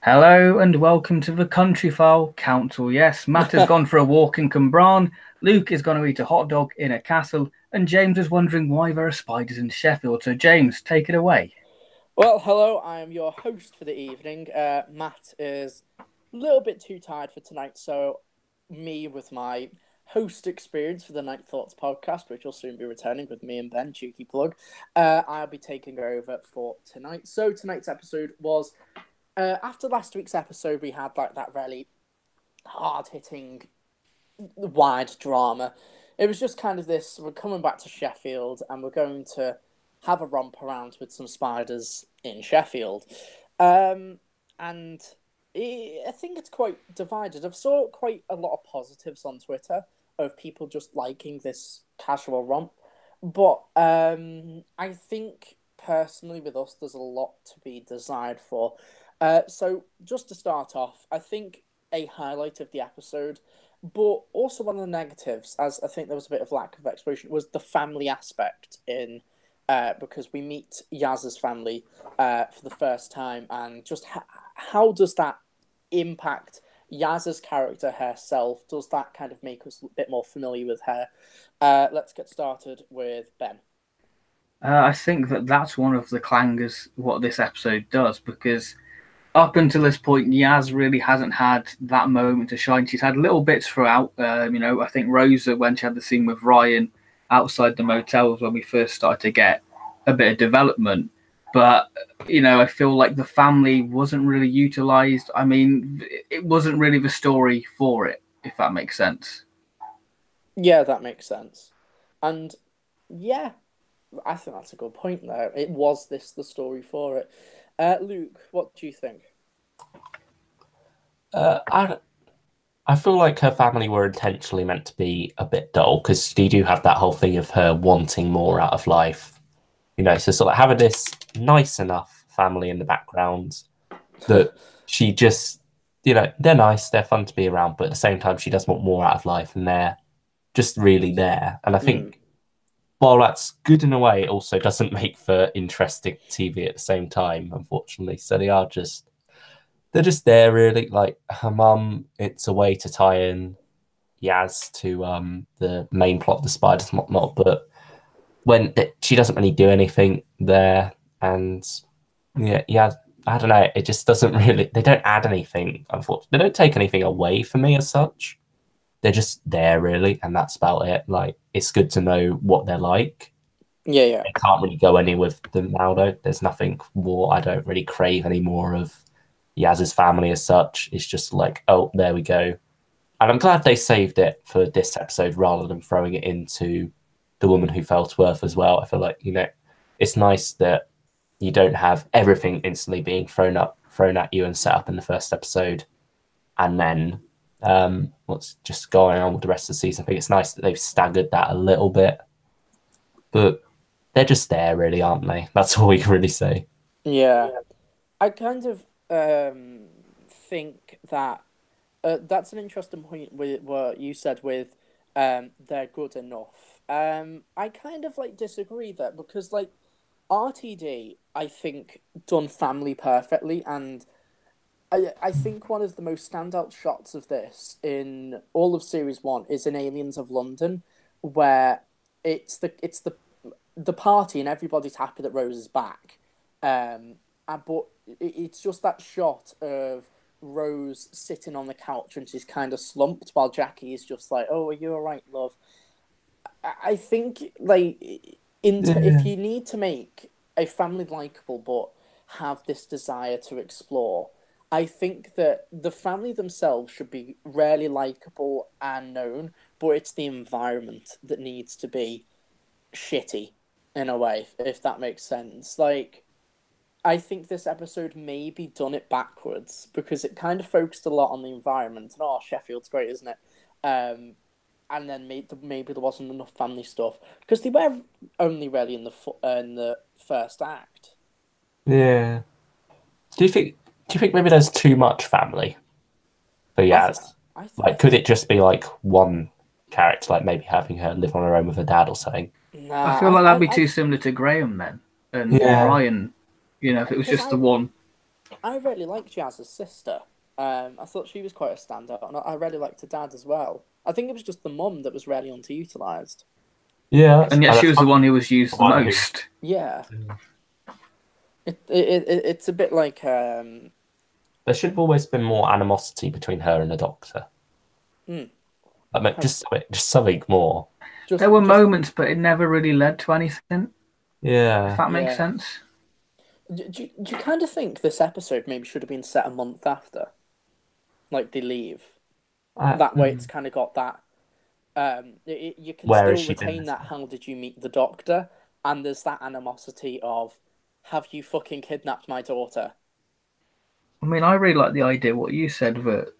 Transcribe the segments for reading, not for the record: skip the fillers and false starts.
Hello and welcome to the Country File Council. Yes, Matt has gone for a walk in Cwmbran, Luke is going to eat a hot dog in a castle, and James is wondering why there are spiders in Sheffield. So James, take it away. Well, hello, I am your host for the evening. Matt is a little bit too tired for tonight, so me with my host experience for the Night Thoughts podcast, which will soon be returning with me and Ben, cheeky plug, I'll be taking over for tonight. So tonight's episode was, after last week's episode, we had like that really hard-hitting, wide drama. It was just kind of this, we're coming back to Sheffield and we're going to have a romp around with some spiders in Sheffield. And I think it's quite divided. I've saw quite a lot of positives on Twitter of people just liking this casual romp. But I think personally with us, there's a lot to be desired for. So just to start off, I think a highlight of the episode, but also one of the negatives, as I think there was a bit of lack of exploration, was the family aspect in because we meet Yaz's family for the first time, and just how does that impact Yaz's character herself? Does that kind of make us a bit more familiar with her? Let's get started with Ben. I think that's one of the clangers what this episode does, because up until this point, Yaz really hasn't had that moment to shine. She's had little bits throughout. I think Rosa, when she had the scene with Ryan outside the motel, was when we first started to get a bit of development. But, I feel like the family wasn't really utilized. I mean, it wasn't really the story for it, if that makes sense. Yeah, that makes sense. And yeah, I think that's a good point there. It was the story for it. Luke, what do you think? I feel like her family were intentionally meant to be a bit dull, because you do have that whole thing of her wanting more out of life. So sort of having this nice enough family in the background that she just, they're nice, they're fun to be around, but at the same time, she does want more out of life, and they're just really there. And I think while that's good in a way, it also doesn't make for interesting TV at the same time, unfortunately. So they're just there, really. Like her mum, it's a way to tie in Yaz to the main plot of the spiders and whatnot, but when she doesn't really do anything there, and yeah, I don't know, it just doesn't really, they don't add anything, unfortunately. They don't take anything away from me as such. They're just there, really, and that's about it. Like, it's good to know what they're like. Yeah. I can't really go anywhere with them now, though. There's nothing more. I don't really crave any more of Yaz's family as such. It's just like, oh, there we go. And I'm glad they saved it for this episode rather than throwing it into The Woman Who Fell to Earth as well. I feel like, it's nice that you don't have everything instantly being thrown at you and set up in the first episode, and then what's just going on with the rest of the season. I think it's nice that they've staggered that a little bit, but they're just there, really, aren't they? That's all we can really say. Yeah. I kind of think that that's an interesting point with what you said with they're good enough. I kind of disagree there, because RTD, I think, done family perfectly, and I think one of the most standout shots of this in all of series 1 is in Aliens of London, where it's the party and everybody's happy that Rose is back, but it's just that shot of Rose sitting on the couch and she's kind of slumped while Jackie is just like, "Oh, are you all right, love?" I think if you need to make a family likable but have this desire to explore, I think that the family themselves should be rarely likable and known, but it's the environment that needs to be shitty in a way, if that makes sense. I think this episode maybe done it backwards, because it kind of focused a lot on the environment. And, oh, Sheffield's great, isn't it? And then maybe there wasn't enough family stuff, because they were only really in the first act. Yeah. Do you think maybe there's too much family for Yaz? Could it just be one character, maybe having her live on her own with her dad or something? I feel like that'd be too similar to Graham then, and Ryan. If it was just the one. I really liked Jazz's sister. I thought she was quite a standout, and I really liked her dad as well. I think it was just the mum that was really underutilized. Yeah, And yet she that's was the one who was used the one who- most. Yeah, it's a bit like There should have always been more animosity between her and the Doctor. Hmm. I mean, just something more. There were moments, but it never really led to anything. Yeah. If that makes Yeah. sense. Do you kind of think this episode maybe should have been set a month after, like they leave? That way, it's kind of got that. You can Where has still she been retain this that. How did you meet the Doctor? And there's that animosity of, have you fucking kidnapped my daughter? I mean, I really like the idea what you said that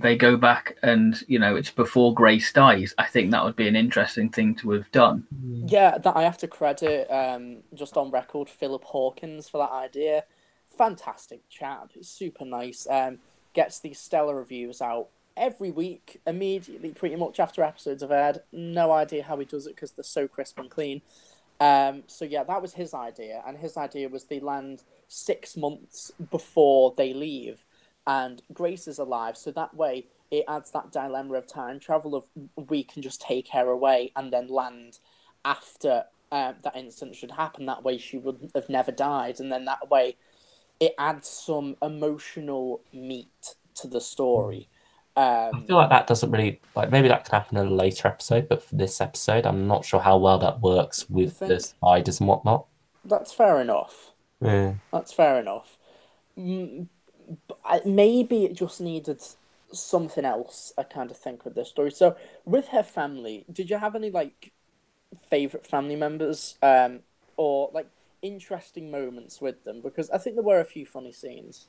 they go back and it's before Grace dies. I think that would be an interesting thing to have done. Yeah, that I have to credit, just on record, Philip Hawkins for that idea. Fantastic chap, super nice. Gets these stellar reviews out every week, immediately, pretty much after episodes have aired. No idea how he does it because they're so crisp and clean. So yeah, that was his idea, and his idea was they land 6 months before they leave, and Grace is alive, so that way it adds that dilemma of time travel of we can just take her away and then land after that incident should happen. That way she would have never died, and then that way it adds some emotional meat to the story. I feel like that doesn't really maybe that could happen in a later episode, but for this episode, I'm not sure how well that works with the spiders and whatnot. That's fair enough. Yeah. That's fair enough. Maybe it just needed something else, I kind of think, with this story. So, with her family, did you have any favorite family members, or interesting moments with them? Because I think there were a few funny scenes.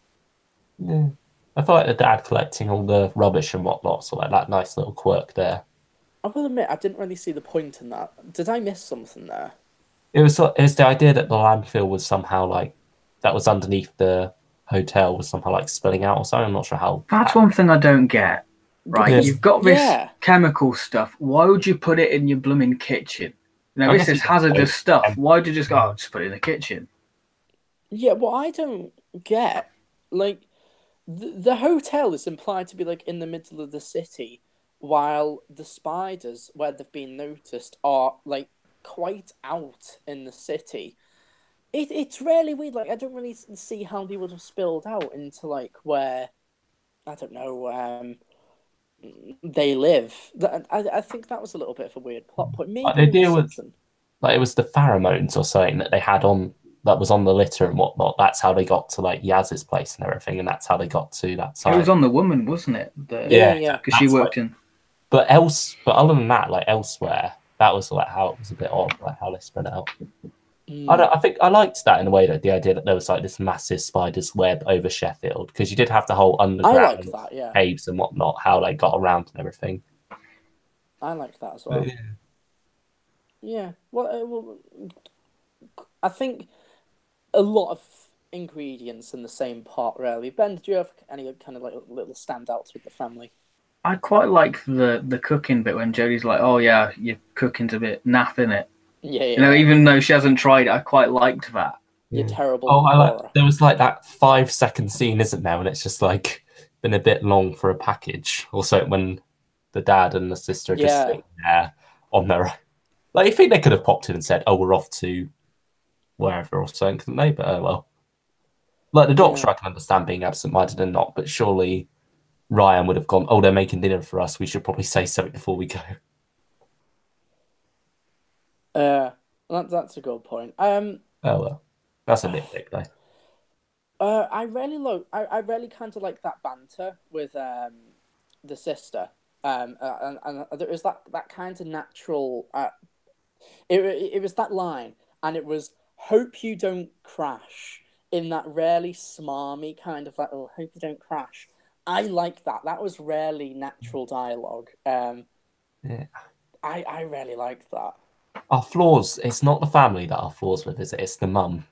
Yeah. I feel like the dad collecting all the rubbish and whatnot, so that nice little quirk there. I will admit, I didn't really see the point in that. Did I miss something there? It was the idea that the landfill was somehow that was underneath the hotel was somehow spilling out or something. I'm not sure how. That's one thing I don't get. Right, Because- you've got this yeah. chemical stuff. Why would you put it in your blooming kitchen? I This guess is you hazardous could. stuff. Why would you just go, just put it in the kitchen? Yeah, what I don't get, the hotel is implied to be in the middle of the city, while the spiders, where they've been noticed, are quite out in the city. It's really weird. I don't really see how they would have spilled out into where, I don't know, they live. I think that was a little bit of a weird plot point. Maybe They deal with something. it was the pheromones or something that they had on that was on the litter and whatnot. That's how they got to Yaz's place and everything, and that's how they got to that side. It was on the woman, wasn't it? Yeah. Because she worked in. But other than that, elsewhere, that was how it was a bit odd, how they spread it out. I think I liked that in a way, that the idea that there was this massive spider's web over Sheffield, because you did have the whole underground caves and whatnot, how they got around and everything. I liked that as well. Yeah. Well, I think a lot of ingredients in the same pot, really. Ben, did you have any kind of little standouts with the family? I quite like the cooking bit when Jodie's like, "Oh yeah, your cooking's a bit naff, innit?" Yeah. Even though she hasn't tried it, I quite liked that. You're terrible. Oh, there was that 5-second scene, isn't there? And it's just been a bit long for a package. Also, when the dad and the sister are just sitting there on their own. You think they could have popped in and said, "Oh, we're off to wherever" or something, couldn't they? But oh well. The Doctor, I can understand being absent-minded and not, but surely Ryan would have gone, "Oh, they're making dinner for us. We should probably say something before we go." That's a good point. Oh well, that's a nitpick though. I really kind of like that banter with the sister. And there was that kind of natural. It was that line, and it was "Hope you don't crash," in that really smarmy kind of "Oh, hope you don't crash." I like that. That was really natural dialogue. Yeah. I really liked that. Our flaws, it's not the family that our flaws with, is it? It's the mum.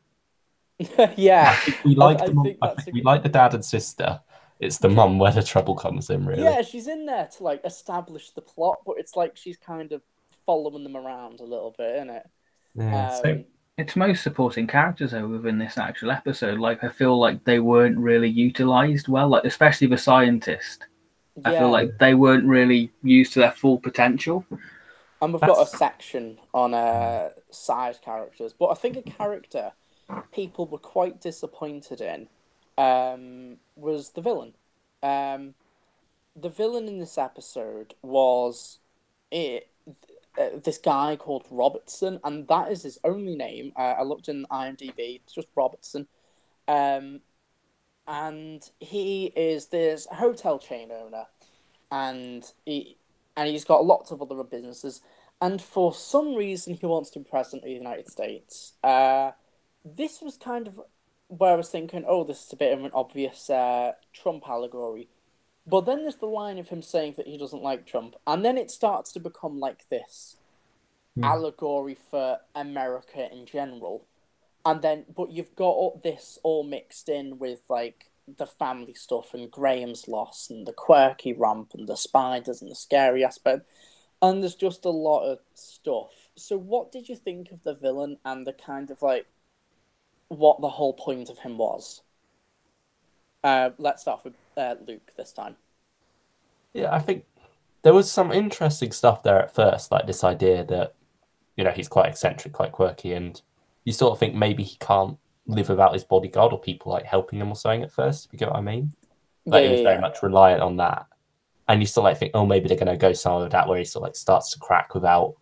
Yeah. We like the mum. I think we like the dad and sister. It's the mum where the trouble comes in, really. Yeah, she's in there to establish the plot, but it's she's kind of following them around a little bit, isn't it? Yeah. It's most supporting characters though within this actual episode. Like I feel like they weren't really utilized well, like especially the scientist. I feel Yeah, like they weren't really used to their full potential. and we've got a That's section on side characters, but I think a character people were quite disappointed in was the villain. The villain in this episode was it, this guy called Robertson, and that is his only name. I looked in IMDb, it's just Robertson. Um, and he is this hotel chain owner, and he's got lots of other businesses. And for some reason, he wants to be president of the United States. This was kind of where I was thinking, oh, this is a bit of an obvious Trump allegory. But then there's the line of him saying that he doesn't like Trump, and then it starts to become like this allegory for America in general. And then, but you've got all this all mixed in with like the family stuff and Graham's loss and the quirky ramp and the spiders and the scary aspect. And there's just a lot of stuff. So what did you think of the villain and the kind of like what the whole point of him was? Let's start with Luke this time. Yeah, I think there was some interesting stuff there at first, like this idea that, you know, he's quite eccentric, quite quirky, and you sort of think maybe he can't live without his bodyguard or people like helping him or something at first, if you get what I mean. Like he was very much reliant on that. And you sort of like think, oh, maybe they're going to go somewhere with that where he sort of like starts to crack without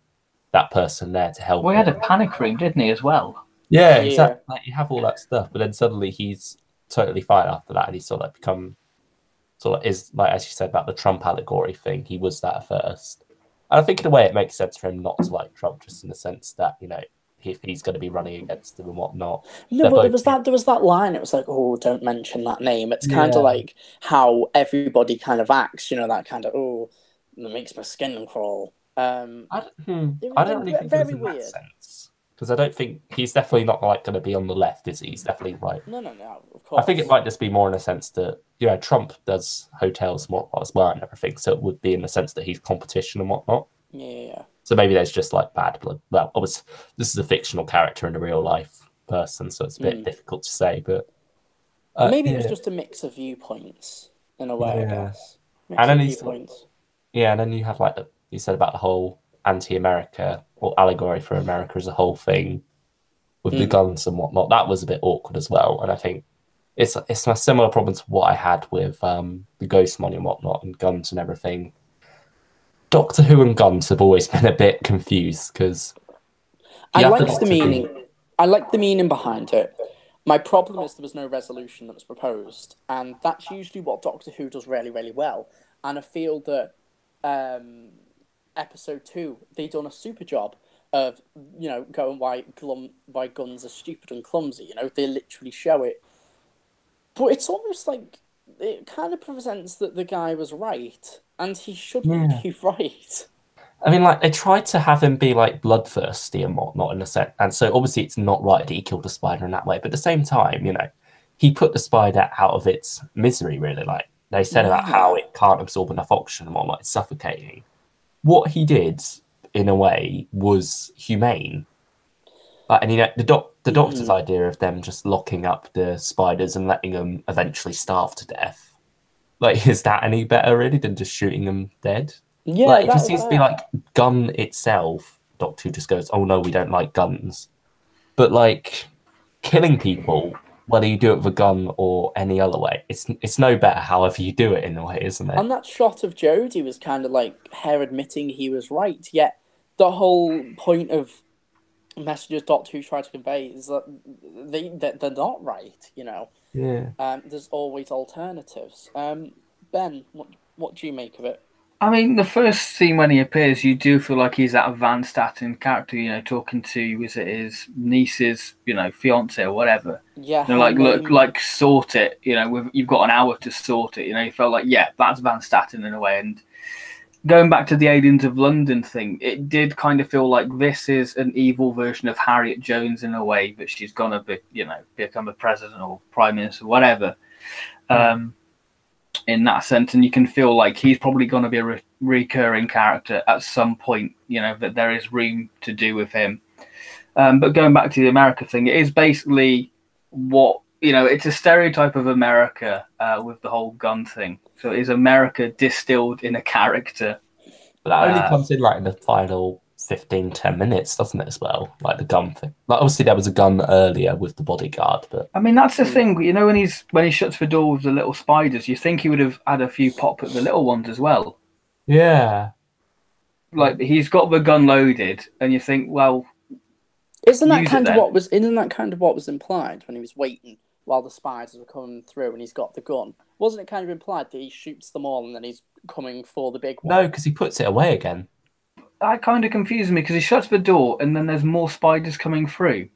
that person there to help Well, he him. had a panic room, didn't he, as well? Yeah, exactly. Like, you have all that stuff, but then suddenly he's totally fine after that, and he's sort of like become sort of is like, as you said about the Trump allegory thing. He was that at first, and I think in a way it makes sense for him not to like Trump, just in the sense that, you know, if he's going to be running against him and whatnot. No, but there was that line. It was like, oh, don't mention that name. It's kind of like how everybody kind of acts. You know, that kind of it makes my skin crawl. I don't really think it was in that sense, because I don't think he's definitely not like going to be on the left, is he? He's definitely right. No, of course. I think it might just be more in a sense that, you know, Trump does hotels more as well and everything, so it would be in the sense that he's competition and whatnot. Yeah. So maybe there's just like bad blood. Well, obviously, this is a fictional character and a real life person, so it's a bit difficult to say. But maybe it was just a mix of viewpoints in a way, I guess. And then and then you have like you said about the whole anti-America or allegory for America as a whole thing with the guns and whatnot. That was a bit awkward as well, and I think it's a similar problem to what I had with the ghost money and whatnot and guns and everything. Doctor Who and guns have always been a bit confused because I liked the meaning. I liked the meaning behind it. My problem is there was no resolution that was proposed, and that's usually what Doctor Who does really, really well. And I feel that episode 2 they done a super job of, you know, going why guns are stupid and clumsy. You know, they literally show it, but it's almost like it kind of presents that the guy was right. And he shouldn't be right. I mean, like, they tried to have him be, like, bloodthirsty and whatnot in a sense. And so, obviously, it's not right that he killed the spider in that way. But at the same time, you know, he put the spider out of its misery, really. Like, they said about how it can't absorb enough oxygen and whatnot. It's suffocating. What he did, in a way, was humane. Like, and, you know, the doctor's idea of them just locking up the spiders and letting them eventually starve to death. Like, is that any better, really, than just shooting them dead? Yeah, like, it just seems to be like gun itself. Doctor Who just goes, oh no, we don't like guns. But like killing people, whether you do it with a gun or any other way, it's no better however you do it in a way, isn't it? And that shot of Jodie was kind of like her admitting he was right. Yet the whole point of messages Doctor Who tried to convey is that they're not right. You know. Yeah. There's always alternatives. Ben, what do you make of it? I mean, the first scene when he appears, you do feel like he's that Van Staten character, you know, talking to, was it his niece's, you know, fiance or whatever. Yeah. You know, like, look, like, sort it, you know, you've got an hour to sort it, you know, you felt like, yeah, that's Van Staten in a way. And going back to the Aliens of London thing, it did kind of feel like this is an evil version of Harriet Jones in a way, that she's going to be, you know, become a president or prime minister, whatever. In that sense, and you can feel like he's probably going to be a recurring character at some point, you know, that there is room to do with him. But going back to the America thing, it is basically what, it's a stereotype of America with the whole gun thing. So it is America distilled in a character. But that only comes in like in the final 15, 10 minutes, doesn't it, as well? Like the gun thing. Like obviously there was a gun earlier with the bodyguard, but I mean that's the thing, when he shuts the door with the little spiders, you think he would have had a few pop at the little ones as well. yeah. Like he's got the gun loaded, and you think, well, isn't that kind of what was implied when he was waiting while the spiders were coming through and he's got the gun? Wasn't it kind of implied that he shoots them all and then he's coming for the big one? No, because he puts it away again. That kind of confuses me because he shuts the door and then there's more spiders coming through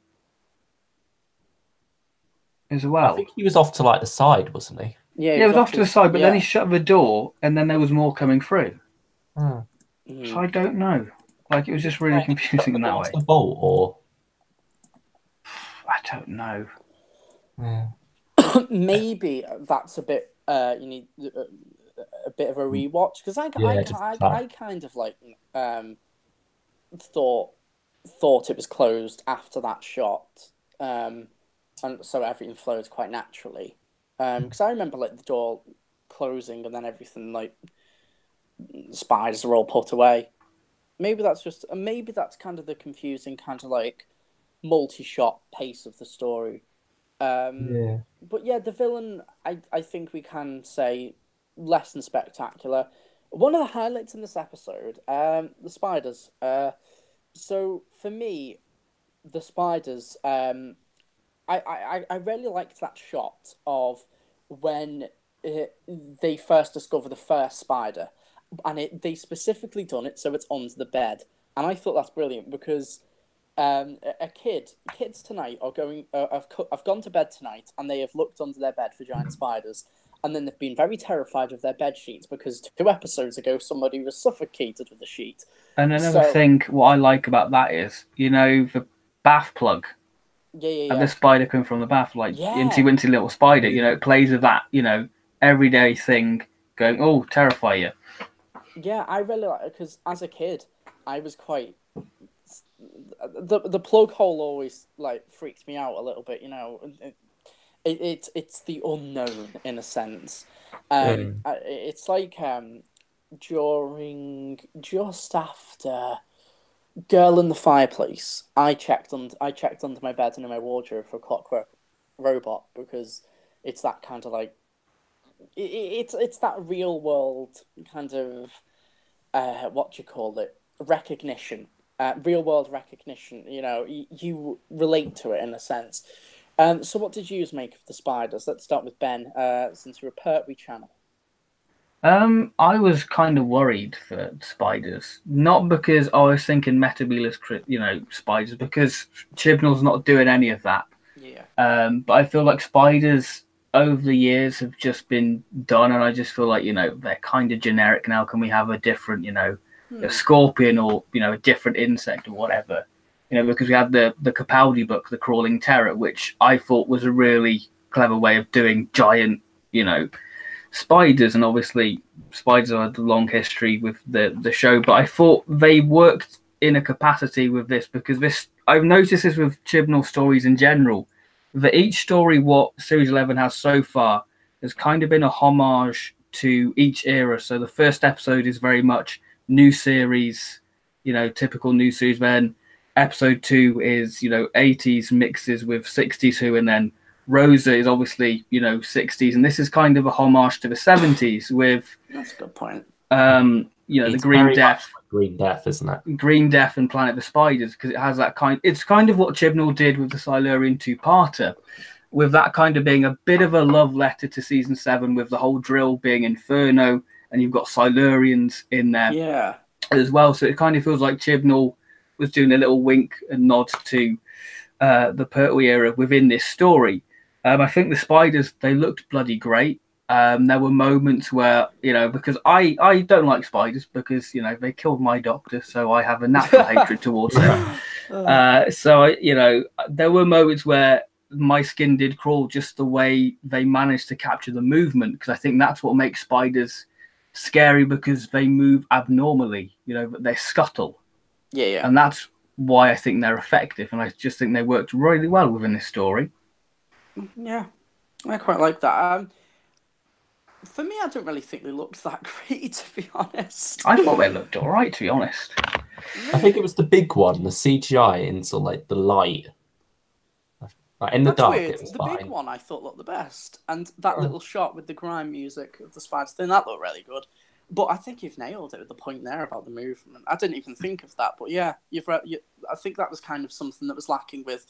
as well. I think he was off to like the side, wasn't he? Yeah, he was off to the side, but then he shut the door and then there was more coming through. So I don't know. Like it was just really confusing in that way. The bolt, or I don't know. Yeah. Maybe that's a bit. You need a bit of a rewatch because I kind of like thought it was closed after that shot, and so everything flowed quite naturally. Because I remember like the door closing and then everything like spiders are all put away. Maybe that's kind of the confusing kind of like multi-shot pace of the story. But yeah, the villain, I think we can say less than spectacular. One of the highlights in this episode, the spiders. So for me, the spiders, I really liked that shot of when they first discover the first spider, and they specifically done it so it's onto the bed, and I thought that's brilliant because kids tonight are going. Have gone to bed tonight, and they have looked under their bed for giant spiders, and then they've been very terrified of their bed sheets because 2 episodes ago somebody was suffocated with a sheet. And another thing, what I like about that is, the bath plug. Yeah. And the spider coming from the bath, like Incy Wincy little spider. It plays with that, everyday thing, going, oh, terrify you. Yeah, I really like it because as a kid, I was quite. The plug hole always like freaks me out a little bit, It's the unknown in a sense. It's like just after Girl in the Fireplace, I checked under my bed and in my wardrobe for a Clockwork Robot because it's that kind of like it's that real world kind of what do you call it, recognition. Real world recognition, you relate to it in a sense. So what did you make of the spiders? Let's start with Ben, since we're a Pertwee channel. I was kind of worried for spiders, not because I was thinking Metabelus, spiders, because Chibnall's not doing any of that. Yeah. But I feel like spiders over the years have just been done, and I just feel like they're kind of generic now. Can we have a different, a scorpion or a different insect or whatever, because we had the Capaldi book, The Crawling Terror, which I thought was a really clever way of doing giant spiders, and obviously spiders have a long history with the show, but I thought they worked in a capacity with this because I've noticed this with Chibnall stories in general, that each story what Series 11 has so far has kind of been a homage to each era. So the first episode is very much new series, typical new series. Then episode 2 is 80s mixes with 60s Who, and then Rosa is obviously 60s, and this is kind of a homage to the 70s with that's a good point. The Green Death, Green Death, isn't it? Green Death and Planet of the Spiders, because it has that it's kind of what Chibnall did with the Silurian 2-parter, with that kind of being a bit of a love letter to season 7, with the whole drill being Inferno, and you've got Silurians in there as well. So it kind of feels like Chibnall was doing a little wink and nod to the Pertwee era within this story. I think the spiders, they looked bloody great. There were moments where, because I don't like spiders because, they killed my doctor, so I have a natural hatred towards them. So, there were moments where my skin did crawl just the way they managed to capture the movement, because I think that's what makes spiders scary, because they move abnormally, but they scuttle. Yeah. And that's why I think they're effective, and I just think they worked really well within this story. Yeah, I quite like that. For me, I don't really think they looked that great, to be honest. I thought they looked all right, to be honest. I think it was the big one, the CGI in sort of like the light. Like in the dark, weird. it was The fine. big one I thought looked the best, and that little shot with the grime music of the spiders thing, that looked really good. But I think you've nailed it with the point there about the movement. I didn't even think of that, but yeah, I think that was kind of something that was lacking with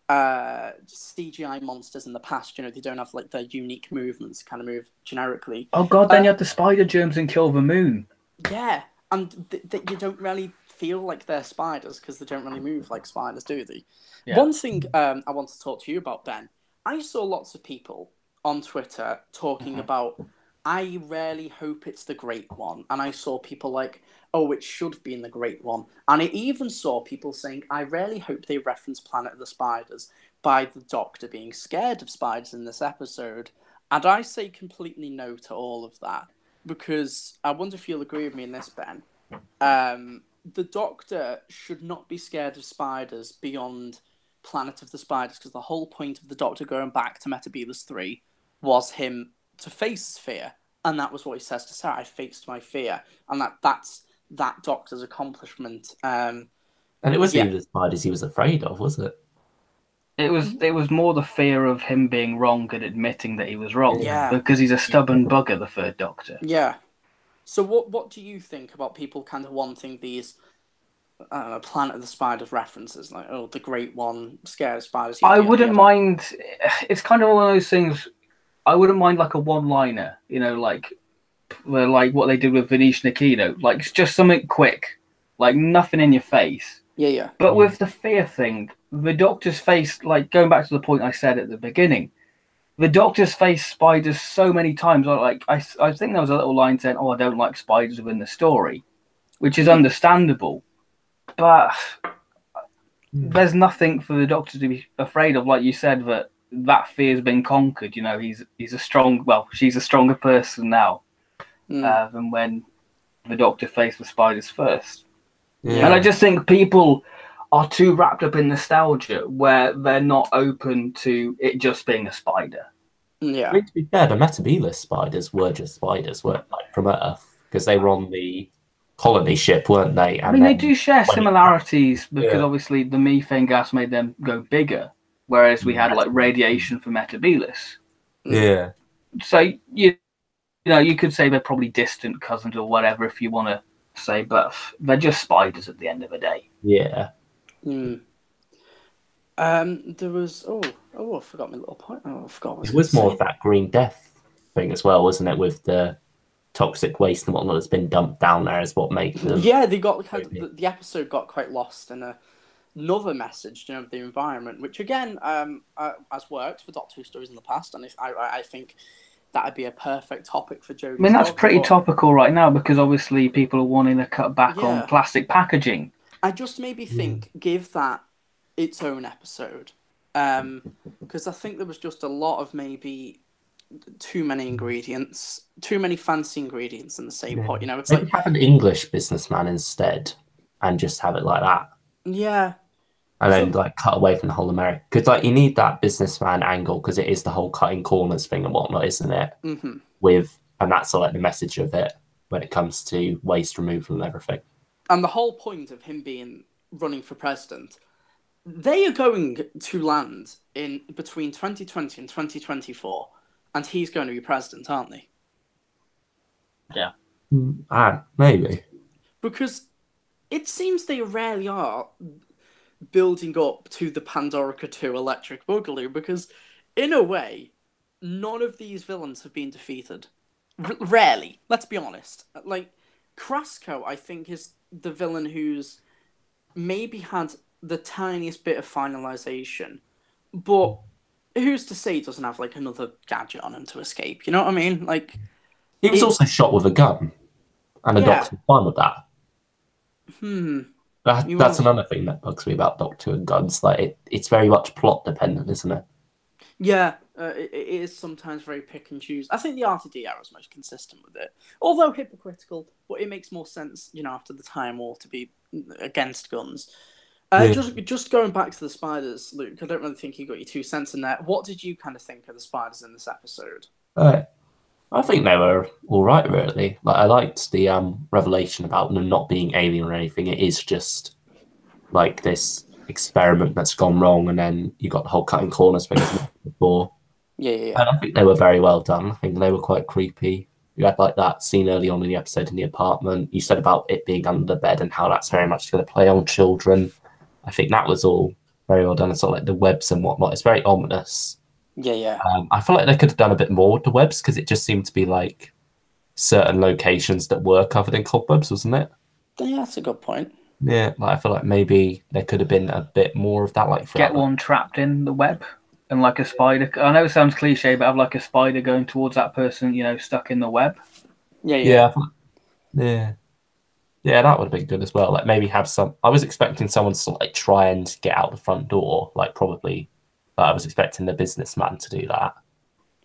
CGI monsters in the past. You know, they don't have like their unique movements, kind of move generically. Oh god, then you had the spider germs in Kill the Moon. Yeah, and you don't really feel like they're spiders because they don't really move like spiders, do they? Yeah. One thing I want to talk to you about, Ben, I saw lots of people on Twitter talking about, I really hope it's the Great One. And I saw people like, oh, it should be in the Great One. And I even saw people saying, I really hope they reference Planet of the Spiders by the Doctor being scared of spiders in this episode. And I say completely no to all of that, because I wonder if you'll agree with me in this, Ben. The Doctor should not be scared of spiders beyond Planet of the Spiders, because the whole point of the Doctor going back to Metebelis 3 was him to face his fear, and that was what he says to Sarah, I faced my fear, and that's that Doctor's accomplishment. And it wasn't even the spiders he was afraid of, was it? It was more the fear of him being wrong and admitting that he was wrong, because he's a stubborn bugger, the Third Doctor. Yeah. So what do you think about people kind of wanting these Planet of the Spiders references, like, oh, the Great One, scared of spiders? I wouldn't mind. It's kind of one of those things. I wouldn't mind like a one-liner, you know, like what they did with Venetian Aquino, like it's just something quick, like nothing in your face. Yeah. But with the fear thing, the Doctor's face, like going back to the point I said at the beginning, the Doctor's faced spiders so many times. I think there was a little line saying, "Oh, I don't like spiders" within the story, which is understandable. But there's nothing for the Doctor to be afraid of, like you said. That fear's been conquered. You know, she's a stronger person now than when the Doctor faced the spiders first. Yeah. And I just think people are too wrapped up in nostalgia where they're not open to it just being a spider. Yeah. I mean, to be fair, the Metebelis spiders were just spiders, weren't they, from Earth? Because they were on the colony ship, weren't they? And I mean, they do share similarities because obviously the methane gas made them go bigger, whereas we had like radiation from Metebelis. Yeah. So you know, you could say they're probably distant cousins or whatever if you want to say, but they're just spiders at the end of the day. Yeah. There was I forgot my little point. I forgot what it was more of that Green Death thing as well, wasn't it? With the toxic waste and whatnot that's been dumped down there is what makes them. Yeah, they got the episode got quite lost in another message, you know, of the environment, which again has worked for Doctor Who stories in the past, and I think that'd be a perfect topic for Jodie's. I mean, that's pretty topical right now because obviously people are wanting to cut back on plastic packaging. I just maybe think give that its own episode, because I think there was just a lot of maybe too many ingredients, too many fancy ingredients in the same pot. You know, it's maybe have an English businessman instead, and just have it like that. Yeah. And then like cut away from the whole America, because like you need that businessman angle because it is the whole cutting corners thing and whatnot, isn't it? Mm-hmm. And that's like the message of it when it comes to waste removal and everything. And the whole point of him running for president, they are going to land in between 2020 and 2024, and he's going to be president, aren't they? Yeah. Maybe. Because it seems they rarely are building up to the Pandorica 2 Electric Boogaloo, because in a way, none of these villains have been defeated. Rarely, let's be honest. Like, Krasko, I think, is the villain who's maybe had the tiniest bit of finalization, but who's to say he doesn't have like another gadget on him to escape? You know what I mean? Like, he was also shot with a gun, and the Doctor's fine with that. That's another thing that bugs me about Doctor and guns. Like, it's very much plot dependent, isn't it? Yeah, it is sometimes very pick and choose. I think the RTD era is most consistent with it, although hypocritical. But it makes more sense, after the Time War to be against guns. Yeah. Just going back to the spiders, Luke. I don't really think you got your 2 cents in there. What did you kind of think of the spiders in this episode? I think they were all right, really. Like I liked the revelation about them not being alien or anything. It is just like this experiment that's gone wrong, and then you got the whole cutting corners thing as before. Yeah. And I think they were very well done. I think they were quite creepy. You had like that scene early on in the episode in the apartment. You said about it being under the bed and how that's very much going to play on children. I think that was all very well done. It's sort of like the webs and whatnot. It's very ominous. Yeah. I feel like they could have done a bit more with the webs because it just seemed to be like certain locations that were covered in cobwebs, wasn't it? Yeah, that's a good point. Yeah, like I feel like maybe there could have been a bit more of that. Like Get one trapped in the web and like a spider. I know it sounds cliche, but have like a spider going towards that person, stuck in the web. Yeah. Yeah, that would have been good as well. Like maybe have some. I was expecting someone to like try and get out the front door, like probably. I was expecting the businessman to do that,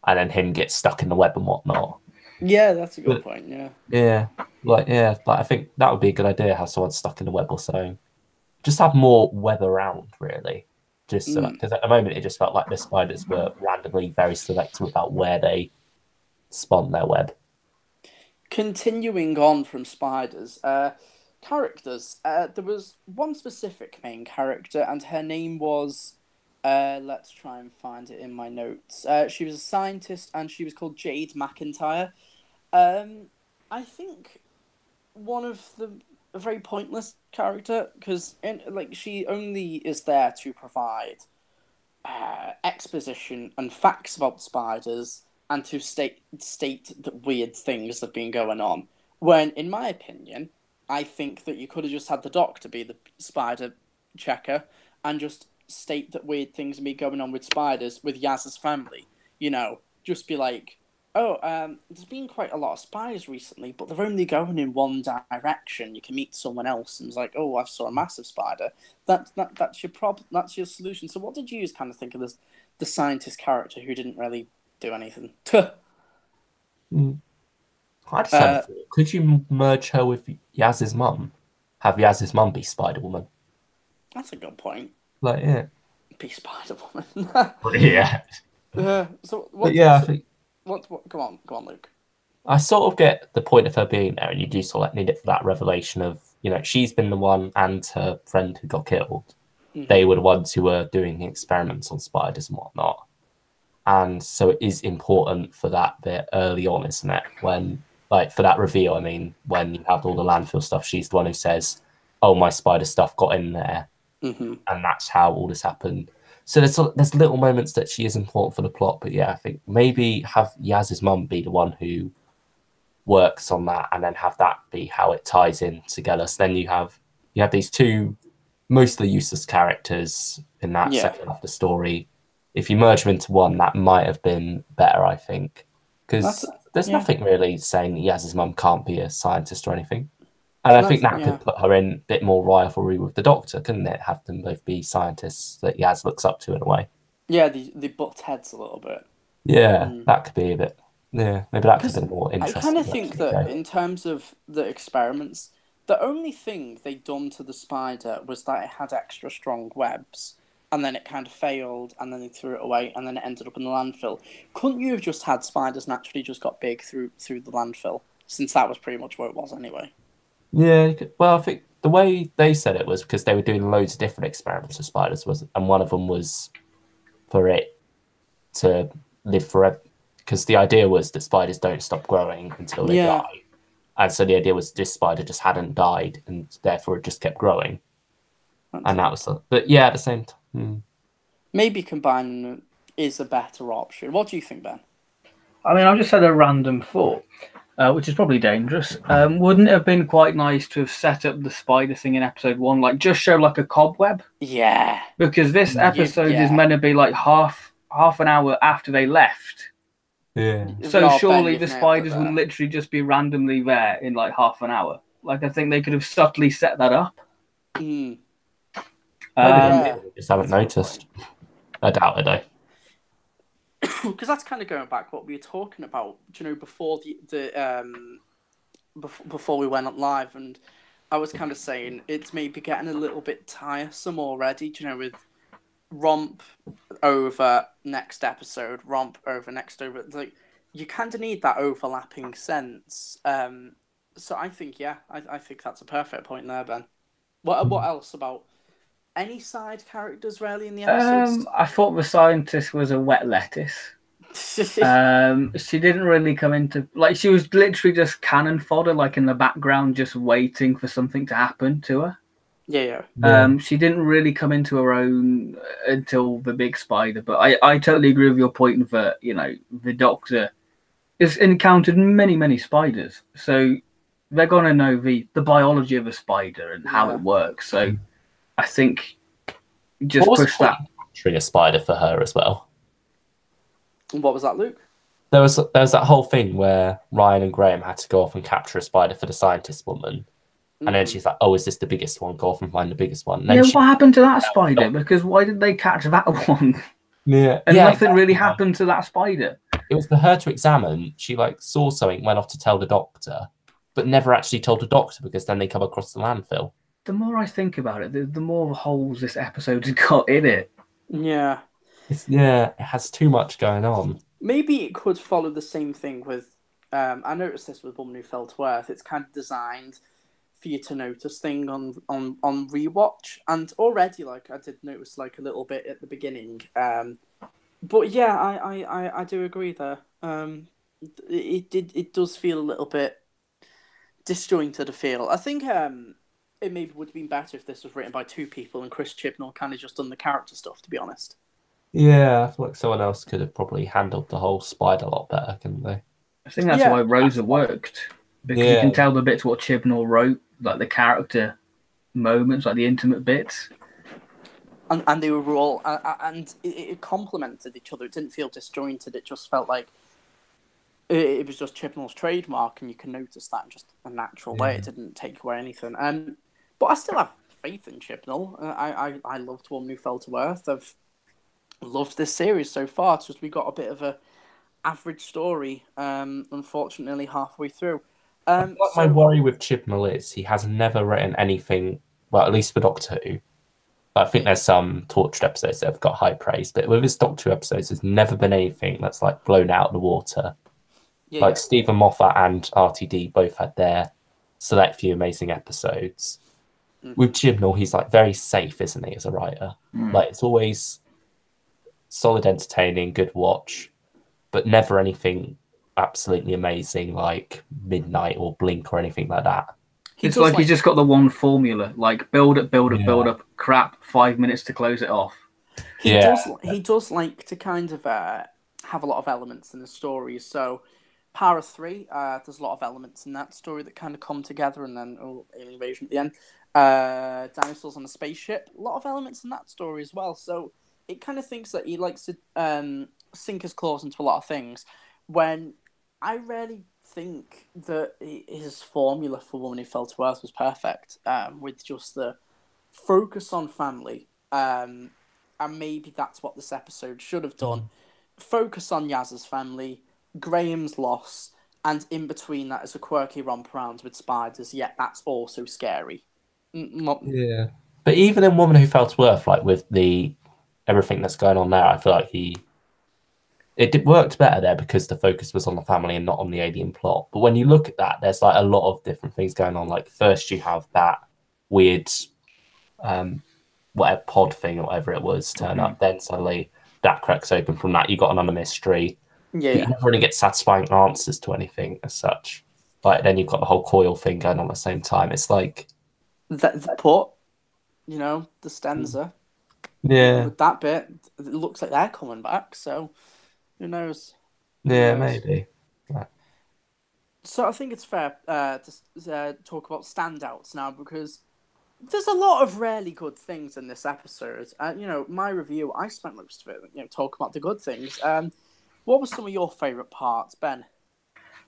and then him get stuck in the web and whatnot. Yeah, that's a good point. Yeah. Like I think that would be a good idea. Have someone stuck in the web or something. Just have more web around, really. Just so because at the moment it just felt like the spiders were randomly very selective about where they spawn their web. Continuing on from spiders, characters. There was one specific main character, and her name was. Let's try and find it in my notes. She was a scientist, and she was called Jade McIntyre. I think one of a very pointless character because she only is there to provide exposition and facts about spiders and to state that weird things have been going on. When, in my opinion, I think that you could have just had the Doctor be the spider checker and just state that weird things have been going on with spiders with Yaz's family. Just be like, there's been quite a lot of spiders recently, but they're only going in one direction. You can meet someone else and it's like, oh, I saw a massive spider. That's your problem. That's your solution. So what did you kind of think of this, the scientist character who didn't really do anything? I just had a thought. Could you merge her with Yaz's mum? Have Yaz's mum be Spider-Woman? That's a good point. Like, yeah. Be Spider-Woman. Yeah. So what? But yeah, I think. What? Go on, Luke. I sort of get the point of her being there, and you do sort of need it for that revelation of, she's been the one and her friend who got killed. Mm-hmm. They were the ones who were doing the experiments on spiders and whatnot. And so it is important for that bit early on, isn't it? When, for that reveal, when you have all the landfill stuff, she's the one who says, oh, my spider stuff got in there. Mm-hmm. And that's how all this happened. So there's little moments that she is important for the plot, but yeah, I think maybe have Yaz's mum be the one who works on that, and then have that be how it ties in together. So then you have these two mostly useless characters in that second half of the story. If you merge them into one, that might have been better, I think, because there's nothing really saying that Yaz's mum can't be a scientist or anything. And I think that could put her in a bit more rivalry with the Doctor, couldn't it? Have them both be scientists that Yaz looks up to in a way. Yeah, they butt heads a little bit. Yeah, that could be a bit. Yeah, maybe that could be more interesting. I kind of think that in terms of the experiments, the only thing they done to the spider was that it had extra strong webs, and then it kind of failed, and then they threw it away, and then it ended up in the landfill. Couldn't you have just had spiders naturally just got big through the landfill, since that was pretty much where it was anyway? Yeah, well, I think the way they said it was because they were doing loads of different experiments with spiders, and one of them was for it to live forever. Because the idea was that spiders don't stop growing until they die. And so the idea was this spider just hadn't died, and therefore it just kept growing. And that was... But yeah, at the same time... Maybe combining is a better option. What do you think, Ben? I've just had a random thought. Which is probably dangerous. Wouldn't it have been quite nice to have set up the spider thing in episode 1, like just show like a cobweb? Yeah. Because this episode is meant to be like half an hour after they left. Yeah. So surely the spiders wouldn't literally just be randomly there in like half an hour. Like I think they could have subtly set that up. Maybe just haven't noticed. I doubt it though. because that's kind of going back what we were talking about, you know, before before we went up live, and I was kind of saying it's maybe getting a little bit tiresome already, you know, with romp over next episode, romp over next over. It's like you kind of need that overlapping sense. So I think, I think that's a perfect point there, Ben. What else about any side characters really in the episodes? I thought the scientist was a wet lettuce. She didn't really come into, like, she was literally just cannon fodder, like in the background, just waiting for something to happen to her. Yeah. She didn't really come into her own until the big spider. But I totally agree with your point that, you know, the Doctor has encountered many spiders, so they're gonna know the biology of a spider and how it works. So I think just push that. Capturing a spider for her as well. What was that, Luke? There was that whole thing where Ryan and Graham had to go off and capture a spider for the scientist woman. And then she's like, "Oh, is this the biggest one? Go off and find the biggest one." Yeah, what happened to that spider? Because why did they catch that one? Yeah, and nothing really happened to that spider. It was for her to examine. She like saw something, went off to tell the Doctor, but never actually told the Doctor because then they come across the landfill. The more I think about it, the more holes this episode's got in it. Yeah. It has too much going on. Maybe it could follow the same thing with. I noticed this with Woman Who Fell to Earth. It's kind of designed for you to notice thing on rewatch, and already like I did notice like a little bit at the beginning. But yeah, I do agree there. It does feel a little bit disjointed to feel. I think it maybe would have been better if this was written by two people and Chris Chibnall kind of just done the character stuff, to be honest. Yeah, I feel like someone else could have probably handled the whole spider a lot better, couldn't they? I think that's why Rosa worked. Because you can tell the bits what Chibnall wrote, like the character moments, like the intimate bits. And they were all... and it complemented each other. It didn't feel disjointed. It just felt like it was just Chibnall's trademark, and you can notice that in just a natural way. It didn't take away anything. But I still have faith in Chibnall. I loved Woman Who Fell to Earth. I've loved this series so far. It's just we got a bit of a average story, unfortunately, halfway through. My worry with Chibnall is he has never written anything, well, at least for Doctor Who. I think there's some Tortured episodes that have got high praise, but with his Doctor Who episodes, there's never been anything that's like blown out of the water. Stephen Moffat and RTD both had their select few amazing episodes. With Chibnall, he's like very safe, isn't he, as a writer? Like it's always solid, entertaining, good watch, but never anything absolutely amazing like Midnight or Blink or anything like that. It's like he's just got the one formula, like build up, crap, 5 minutes to close it off. He does like to kind of have a lot of elements in the story. So Para 3, there's a lot of elements in that story that kind of come together, and then alien invasion at the end. Dinosaurs on a spaceship, a lot of elements in that story as well. So it kind of thinks that he likes to sink his claws into a lot of things, when I really think that his formula for Woman Who Fell to Earth was perfect, with just the focus on family, and maybe that's what this episode should have done. Focus on Yaz's family, Graham's loss, and in between that is a quirky romp around with spiders, yet that's also scary. Yeah. But even in Woman Who Fell to Earth, like with everything that's going on there, I feel like it worked better there because the focus was on the family and not on the alien plot. But when you look at that, there's like a lot of different things going on. Like first you have that weird whatever pod thing or whatever it was turn up, then suddenly that cracks open. From that you got another mystery. But you never really get satisfying answers to anything as such. Like then you've got the whole coil thing going on at the same time. It's like the put, you know, the stanza. Yeah. With that bit, it looks like they're coming back, so who knows? Yeah, maybe. Yeah. So I think it's fair to talk about standouts now, because there's a lot of really good things in this episode. You know, my review, I spent most of it, talking about the good things. What were some of your favourite parts, Ben?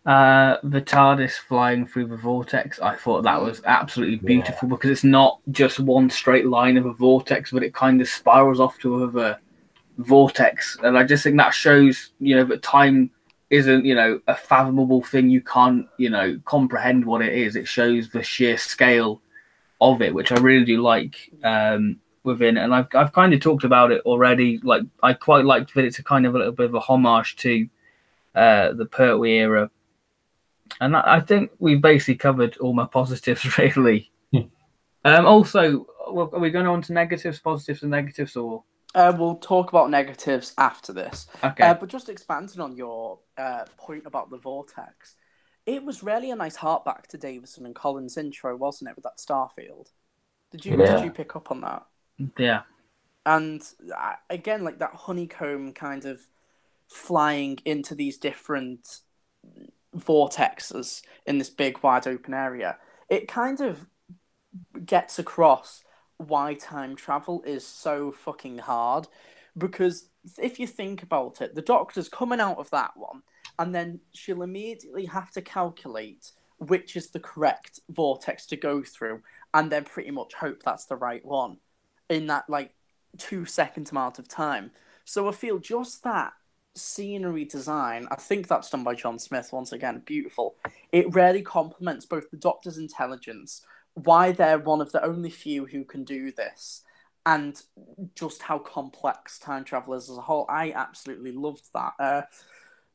The TARDIS flying through the vortex, I thought that was absolutely beautiful, because it's not just one straight line of a vortex, but it kind of spirals off to other vortex, and I just think that shows, that time isn't, a fathomable thing. You can't, comprehend what it is. It shows the sheer scale of it, which I really do like within. And I've kind of talked about it already. Like, I quite liked that it's a kind of a little bit of a homage to the Pertwee era. And I think we've basically covered all my positives, really. Also, are we going on to negatives, positives, and negatives, or? We'll talk about negatives after this. Okay. But just expanding on your point about the vortex, it was really a nice hark back to Davison and Collins' intro, wasn't it, with that Starfield? Did you pick up on that? Yeah. And again, like that honeycomb kind of flying into these different vortexes in this big, wide open area, it kind of gets across why time travel is so fucking hard. Because if you think about it, the Doctor's coming out of that one, and then she'll immediately have to calculate which is the correct vortex to go through, and then pretty much hope that's the right one in that, 2-second amount of time. So I feel just that scenery design, I think that's done by John Smith, once again, beautiful. It really complements both the Doctor's intelligence, why they're one of the only few who can do this, and just how complex time travel is as a whole. I absolutely loved that.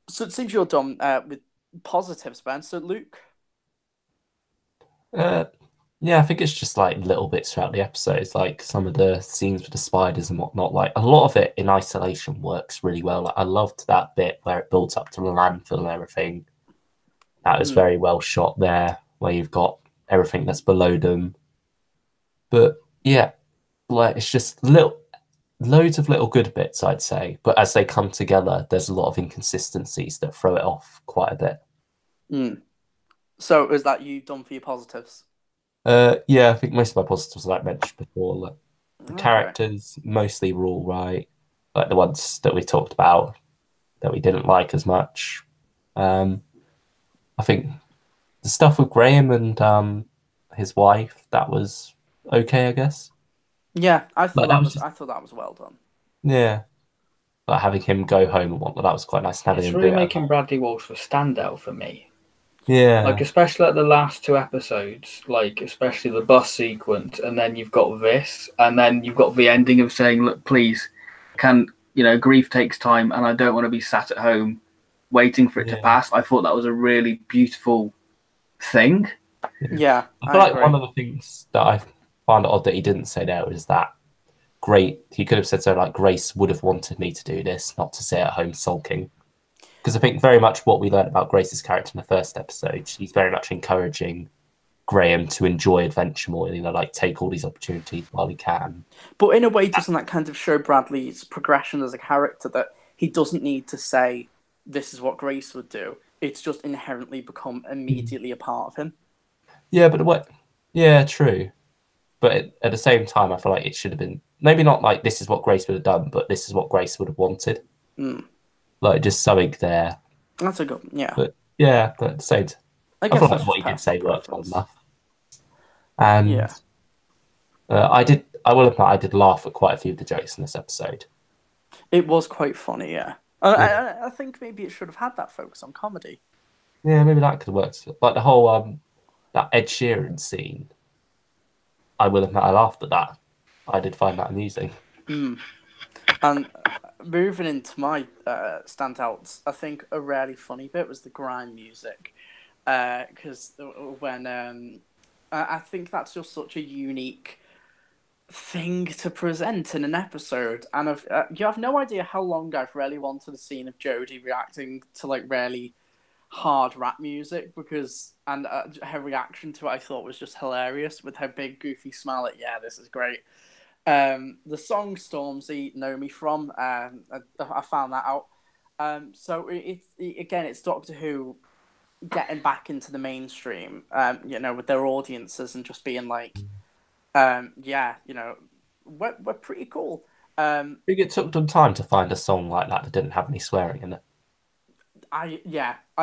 So it seems you're done with positives, Ben. So Luke? Yeah, I think it's just like little bits throughout the episodes, like some of the scenes with the spiders and whatnot. Like a lot of it in isolation works really well. Like I loved that bit where it builds up to the landfill and everything. That was very well shot there, where you've got everything that's below them. But yeah, like it's just loads of little good bits, I'd say. But as they come together, there's a lot of inconsistencies that throw it off quite a bit. So is that you done for your positives? Yeah, I think most of my positives, like I mentioned before, like the characters mostly were all right. Like the ones that we talked about that we didn't like as much. I think the stuff with Graham and his wife, that was okay, I guess. Yeah, I thought Like, I thought that was well done. Yeah. Like having him go home and whatnot, that was quite nice. It's really making Bradley Walsh the standout for me. Yeah. Like, especially at the last two episodes, like, especially the bus sequence, and then you've got this, and then you've got the ending of saying, look, please, grief takes time, and I don't want to be sat at home waiting for it to pass. I thought that was a really beautiful thing. Yeah. I feel like one of the things that I find odd that he didn't say there was that he could have said so, like, Grace would have wanted me to do this, not to sit at home sulking. Because I think very much what we learned about Grace's character in the first episode, she's very much encouraging Graham to enjoy adventure more, like take all these opportunities while he can. But in a way, doesn't that kind of show Bradley's progression as a character, that he doesn't need to say, this is what Grace would do? It's just inherently become immediately a part of him. Yeah, but yeah, true. But at the same time, I feel like it should have been, maybe not like this is what Grace would have done, but this is what Grace would have wanted. Like just something there. That's a good, yeah. But yeah, but at the same time, I feel like what he did say worked well enough. And yeah. I will admit, I did laugh at quite a few of the jokes in this episode. It was quite funny, yeah. I think maybe it should have had that focus on comedy. Yeah, maybe that could have worked. Like the whole that Ed Sheeran scene, I will admit I laughed at that. I did find that amusing. And moving into my standouts, I think a really funny bit was the grime music. Because when I think that's just such a unique thing to present in an episode, and you have no idea how long I've really wanted a scene of Jodie reacting to like really hard rap music, because her reaction to it I thought was just hilarious with her big goofy smile. Like, yeah, this is great. The song Stormzy know me from, I found that out. So it's Doctor Who getting back into the mainstream, with their audiences and just being like, we're pretty cool. I think it took them time to find a song like that didn't have any swearing in it. I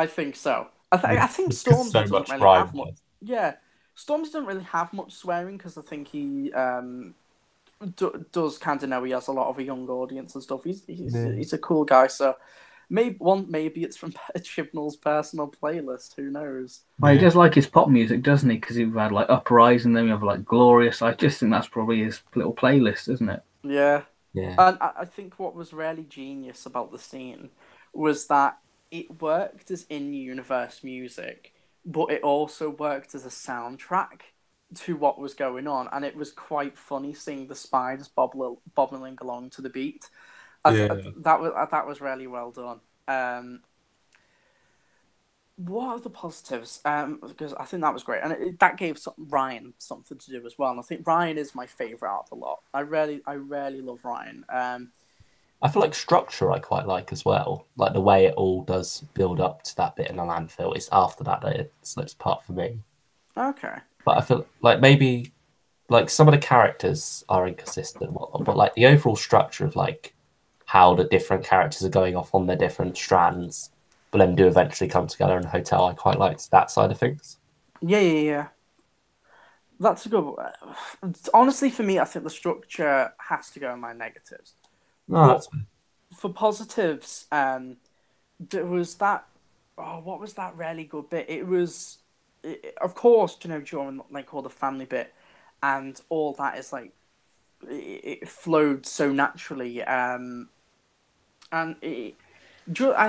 think so. I think Stormzy doesn't really have much. Yeah, Stormzy doesn't really have much swearing because I think he does kind of know he has a lot of a young audience and stuff. He's Yeah. he's a cool guy. So maybe it's from Chibnall's personal playlist. Who knows? Well, he does like his pop music, doesn't he? Because you've had like Uprising, then you have like Glorious. I just think that's probably his little playlist, isn't it? Yeah. Yeah. And I think what was really genius about the scene was that it worked as in-universe music, but it also worked as a soundtrack to what was going on, and it was quite funny seeing the spiders bobbling along to the beat. That was really well done. What are the positives? Because I think that was great, and that gave Ryan something to do as well. And I think Ryan is my favorite out of the lot. I really love Ryan. I feel like structure I quite like as well. Like the way it all does build up to that bit in the landfill. It's after that it slips apart for me. Okay. But I feel like maybe like some of the characters are inconsistent and whatnot, but like the overall structure of like how the different characters are going off on their different strands, but then do eventually come together in a hotel. I quite liked that side of things. Yeah. That's a good one. Honestly, for me, I think the structure has to go in my negatives. No, that's fine. For positives, there was that. Oh, what was that really good bit? It was, of course, during like all the family bit, and all that is like, it flowed so naturally. And I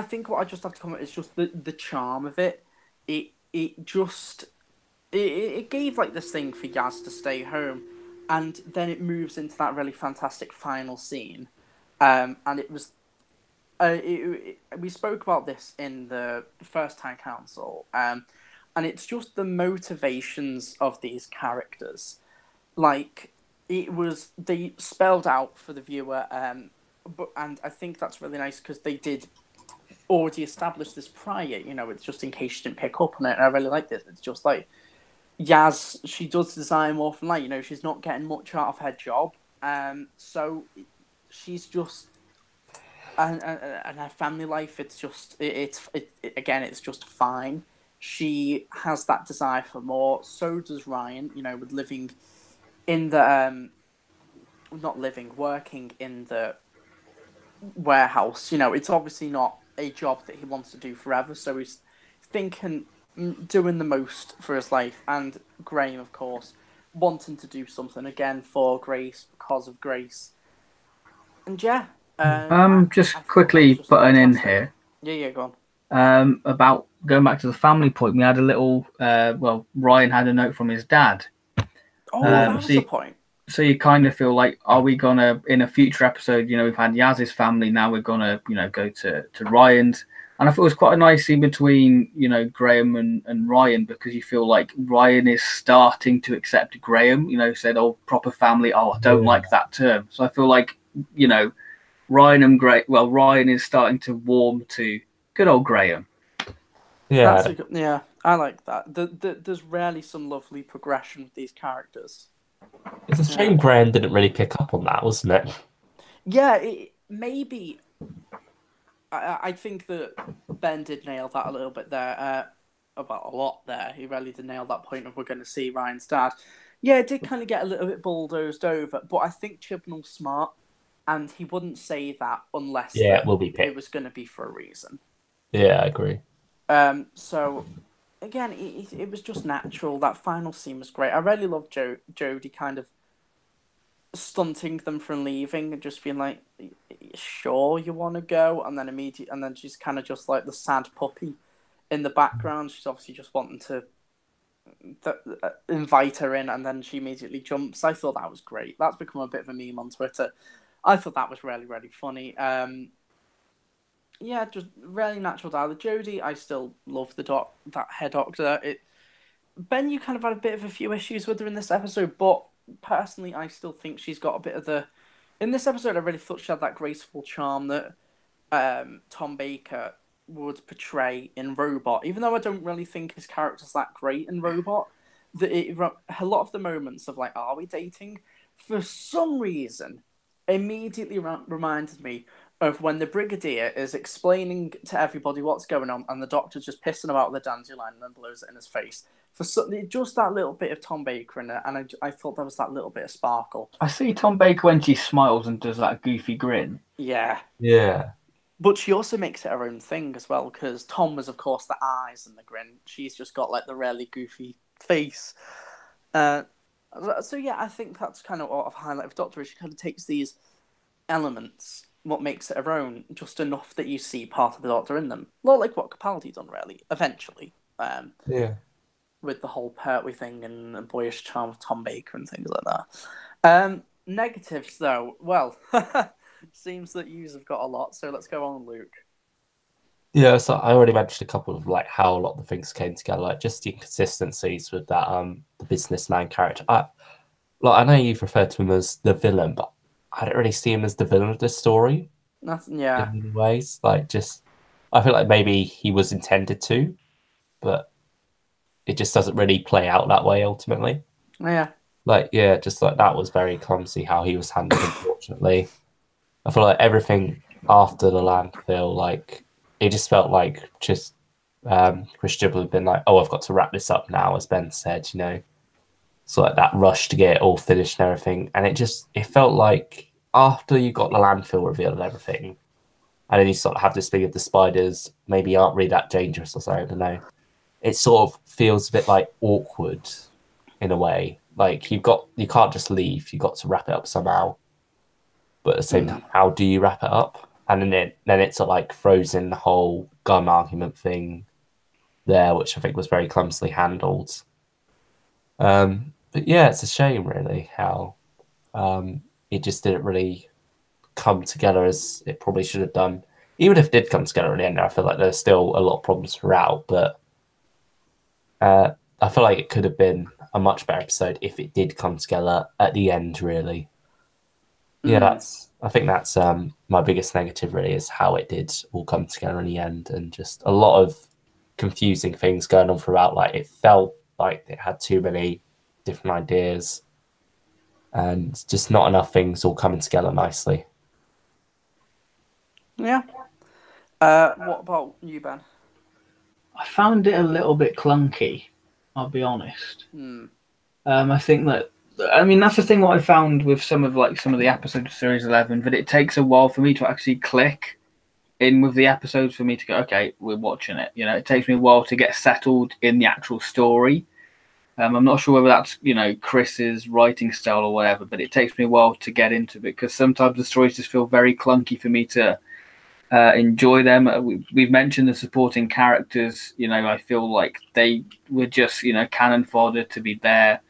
think what I just have to comment is just the charm of it. It just it gave like this thing for Yaz to stay home, and then it moves into that really fantastic final scene. And it was we spoke about this in the first Town Council, and it's just the motivations of these characters. Like they spelled out for the viewer, and I think that's really nice because they did already establish this prior. It's just in case you didn't pick up on it. And I really like this. It's just like Yaz, she does desire more from life. She's not getting much out of her job, so she's just. And her family life, it's just fine. She has that desire for more. So does Ryan. With living in the working in the warehouse. It's obviously not a job that he wants to do forever. So he's thinking, doing the most for his life. And Graham, of course, wanting to do something again for Grace because of Grace. And yeah. Just quickly putting in here. Yeah, go on. About going back to the family point, we had a little. Ryan had a note from his dad. Oh, that was the point. So you kind of feel like, are we gonna in a future episode? We've had Yaz's family. Now we're gonna, go to Ryan's. And I thought it was quite a nice scene between, Graham and Ryan, because you feel like Ryan is starting to accept Graham. Said, "Oh, proper family." Oh, I don't like that term. So I feel like, Ryan is starting to warm to good old Graham. Yeah, I like that. There's rarely some lovely progression with these characters. It's a shame Graham didn't really pick up on that, wasn't it? Yeah, maybe. I think that Ben did nail that a little bit there. About a lot there. He really did nail that point of we're going to see Ryan's dad. Yeah, it did kind of get a little bit bulldozed over, but I think Chibnall's smart. And he wouldn't say that unless it will be picked. It was going to be for a reason. Yeah, I agree. So, again, it was just natural. That final scene was great. I really loved Jodie kind of stunting them from leaving and just being like, "Sure, you want to go?" And then she's kind of just like the sad puppy in the background. She's obviously just wanting to invite her in, and then she immediately jumps. I thought that was great. That's become a bit of a meme on Twitter. I thought that was really, really funny. Just really natural dialogue. Jodie, I still love that hair doctor. Ben, you kind of had a bit of a few issues with her in this episode, but personally, I still think she's got a bit of the. In this episode, I really thought she had that graceful charm that Tom Baker would portray in Robot. Even though I don't really think his character's that great in Robot, a lot of the moments of like, are we dating? For some reason, immediately reminded me of when the Brigadier is explaining to everybody what's going on and the doctor's just pissing about the dandelion and then blows it in his face. just that little bit of Tom Baker in it, and I thought there was that little bit of sparkle. I see Tom Baker when she smiles and does that goofy grin. Yeah. Yeah. But she also makes it her own thing as well, because Tom was, of course, the eyes and the grin. She's just got, like, the really goofy face. So, yeah, I think that's kind of what I've highlighted with Doctor. She kind of takes these elements, what makes it her own, just enough that you see part of the Doctor in them. A lot like what Capaldi done, really, eventually. Yeah. With the whole Pertwee thing and the boyish charm of Tom Baker and things like that. Negatives, though, well... Seems that you have got a lot, so let's go on, Luke. Yeah, so I already mentioned a couple of like how a lot of the things came together, like just the inconsistencies with that the businessman character. I know you've referred to him as the villain, but I don't really see him as the villain of this story. Nothing, yeah. In many ways, like just I feel like maybe he was intended to, but it just doesn't really play out that way ultimately. Yeah. Like just like that was very clumsy how he was handled, unfortunately. I feel like everything after the landfill, like it just felt like just Chris Gibble had been like, "Oh, I've got to wrap this up now," as Ben said, So like that rush to get it all finished and everything, and it felt like after you got the landfill reveal and everything, and then you sort of have this thing of the spiders maybe aren't really that dangerous or something. I don't know. It sort of feels a bit like awkward in a way. Like you can't just leave. You got to wrap it up somehow. But at the same time, how do you wrap it up? And then it's sort of like frozen the whole gun argument thing there, which I think was very clumsily handled. But yeah, it's a shame really how it just didn't really come together as it probably should have done. Even if it did come together in the end, I feel like there's still a lot of problems throughout, but I feel like it could have been a much better episode if it did come together at the end, really. Yeah, I think that's my biggest negative really is how it did all come together in the end, and just a lot of confusing things going on throughout. Like it felt like it had too many different ideas and just not enough things all coming together nicely. Yeah. What about you, Ben? I found it a little bit clunky, I'll be honest. I think that that's the thing what I found with some of the episodes of Series 11, that it takes a while for me to actually click in with the episodes for me to go, okay, we're watching it. It takes me a while to get settled in the actual story. I'm not sure whether that's, Chris's writing style or whatever, but it takes me a while to get into it because sometimes the stories just feel very clunky for me to enjoy them. We've mentioned the supporting characters. I feel like they were just, cannon fodder to be there.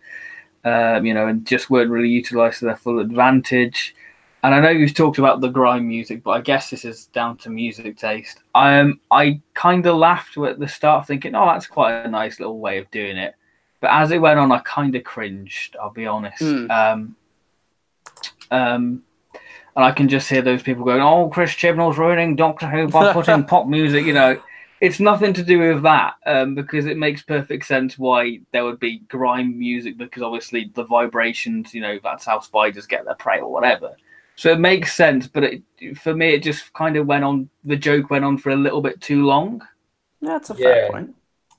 And just weren't really utilised to their full advantage. And I know you've talked about the grime music, but I guess this is down to music taste. I kind of laughed at the start, thinking, "Oh, that's quite a nice little way of doing it." But as it went on, I kind of cringed. I'll be honest. And I can just hear those people going, "Oh, Chris Chibnall's ruining Doctor Who by putting pop music." It's nothing to do with that, because it makes perfect sense why there would be grime music, because obviously the vibrations, that's how spiders get their prey or whatever. So it makes sense, but for me, it just kind of the joke went on for a little bit too long. Yeah, that's a fair point.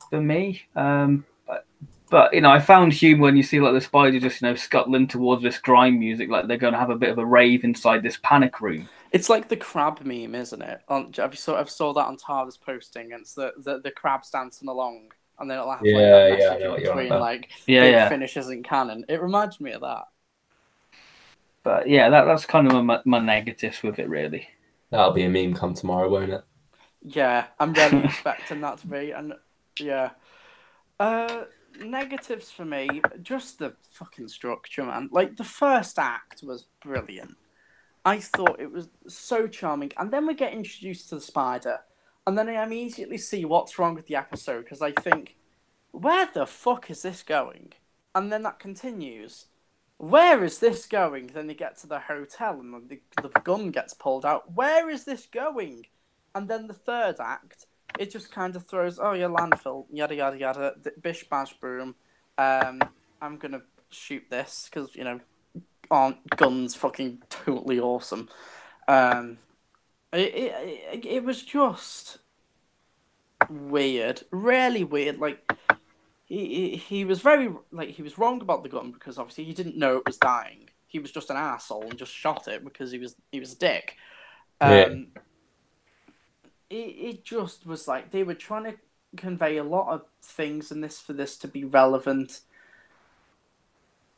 For me. But I found humour when you see like the spider just, scuttling towards this grime music, like they're going to have a bit of a rave inside this panic room. It's like the crab meme, isn't it? I saw that on Tara's posting. And it's the crabs dancing along, and then it'll have that message in between, Big Finish isn't canon. It reminds me of that. But yeah, that's kind of my negatives with it, really. That'll be a meme come tomorrow, won't it? Yeah, I'm really expecting that to be, and yeah. Negatives for me, just the fucking structure, man. Like the first act was brilliant. I thought it was so charming. And then we get introduced to the spider. And then I immediately see what's wrong with the episode. Because I think, where the fuck is this going? And then that continues. Where is this going? Then they get to the hotel and the gun gets pulled out. Where is this going? And then the third act, it just kind of throws, oh, yeah, landfill, yada, yada, yada, bish, bash, boom. I'm going to shoot this because, aren't guns fucking totally awesome? It was just weird, really weird. Like he was very he was wrong about the gun because obviously he didn't know it was dying. He was just an asshole and just shot it because he was a dick. It just was like they were trying to convey a lot of things in this for this to be relevant.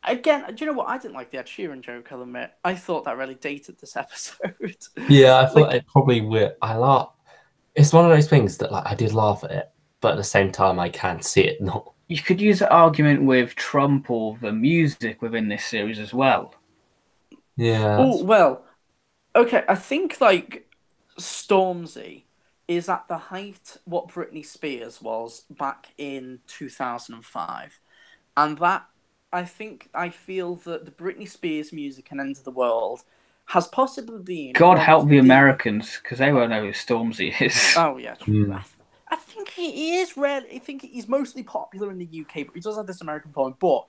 Again, do you know what? I didn't like the Ed Sheeran joke, I'll admit. I thought that really dated this episode. Yeah, I thought it probably would. I laugh. It's one of those things that I did laugh at it, but at the same time I can see it not. You could use an argument with Trump or the music within this series as well. Yeah. Oh, well, okay, I think Stormzy is at the height what Britney Spears was back in 2005. And that I feel that the Britney Spears music and End of the World has possibly been... God help the Americans, because they won't know who Stormzy is. Oh, yeah. I think he is rare. I think he's mostly popular in the UK, but he does have this American following. But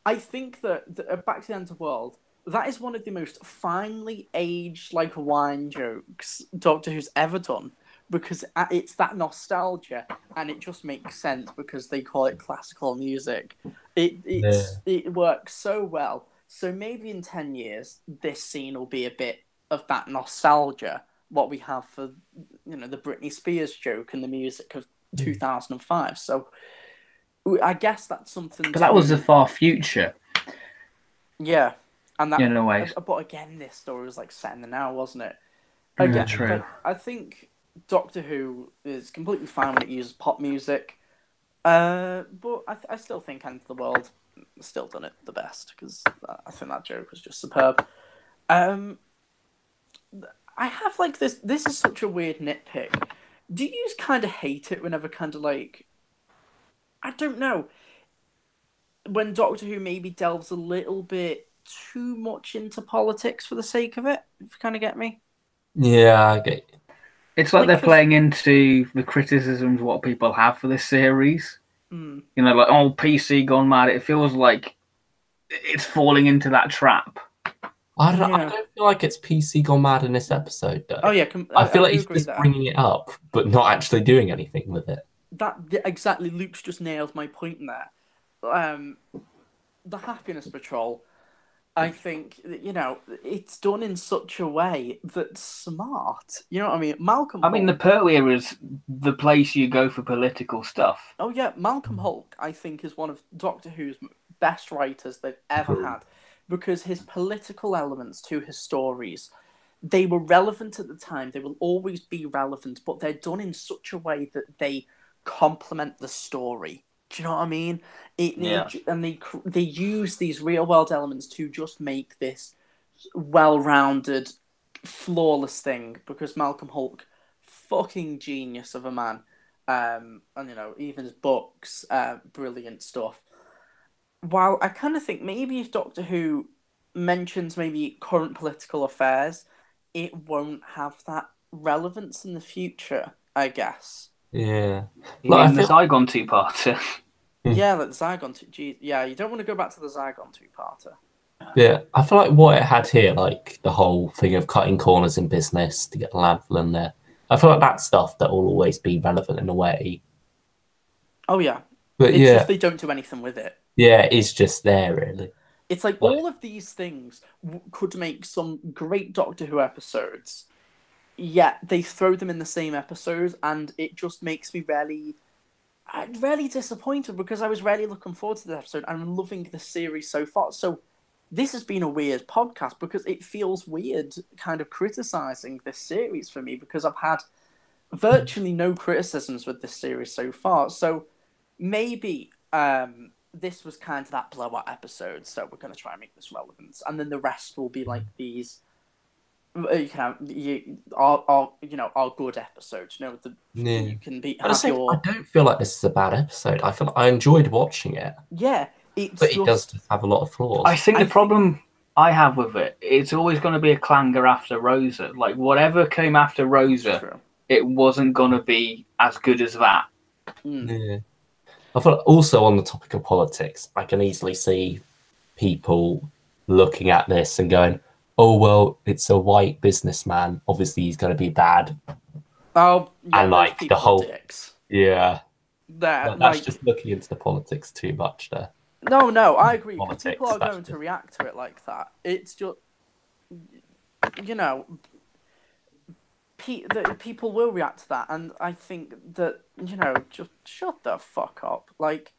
I think that Back to the End of the World, that is one of the most finely aged, wine jokes Doctor Who's ever done. Because it's that nostalgia, and it just makes sense because they call it classical music. It works so well. So maybe in 10 years, this scene will be a bit of that nostalgia, what we have for the Britney Spears joke and the music of 2005. So I guess that's something. But that was the far future. Yeah, and that in a way. But again, this story was set in the now, wasn't it? Again, true. I think Doctor Who is completely fine when it uses pop music, but I still think End of the World still done it the best because I think that joke was just superb. I have this. This is such a weird nitpick. Do you kind of hate it whenever I don't know, when Doctor Who maybe delves a little bit too much into politics for the sake of it? If you kind of get me? Yeah, I get you. It's like they're playing into the criticisms what people have for this series. Mm. PC gone mad. It feels like it's falling into that trap. I don't feel like it's PC gone mad in this episode, though. Oh, yeah. I feel like he's just bringing it up, but not actually doing anything with it. Exactly. Luke's just nailed my point in there. The Happiness Patrol, I think, it's done in such a way that's smart. You know what I mean? The Pertwee era is the place you go for political stuff. Oh, yeah. Malcolm Hulke, I think, is one of Doctor Who's best writers they've ever had, because his political elements to his stories, they were relevant at the time. They will always be relevant, but they're done in such a way that they complement the story. Do you know what I mean? And they use these real world elements to just make this well-rounded, flawless thing. Because Malcolm Hulke, fucking genius of a man, and even his books, brilliant stuff. While I kind of think maybe if Doctor Who mentions maybe current political affairs, it won't have that relevance in the future, I guess. Yeah. You mean the Zygon two-parter? Yeah, the Zygon two. Yeah, you don't want to go back to the Zygon two-parter. Yeah, I feel like what it had here, the whole thing of cutting corners in business to get the landfill in there, I feel like that's stuff that will always be relevant in a way. Oh, yeah. But it's just they don't do anything with it. Yeah, it's just there, really. It's all of these things could make some great Doctor Who episodes, yet they throw them in the same episode, and it just makes me really disappointed because I was really looking forward to the episode and I'm loving the series so far. So this has been a weird podcast because it feels weird kind of criticizing this series for me because I've had virtually no criticisms with this series so far. So maybe this was kind of that blowout episode, so we're going to try and make this relevant, and then the rest will be these our good episodes. You can be. I don't feel like this is a bad episode. I feel like I enjoyed watching it. Yeah, it does just have a lot of flaws. I think the problem I have with it's always going to be a clanger after Rosa. Whatever came after Rosa, it wasn't going to be as good as that. Yeah. I feel like also on the topic of politics, I can easily see people looking at this and going, oh, well, it's a white businessman. Obviously, he's going to be bad. Oh, yeah, and the whole... dicks. Yeah. there. That's just looking into the politics too much there. No, I agree. Because Politics, people are that's going to just- react to it like that. It's just, you know, people will react to that, and I think that, you know, just shut the fuck up. Like,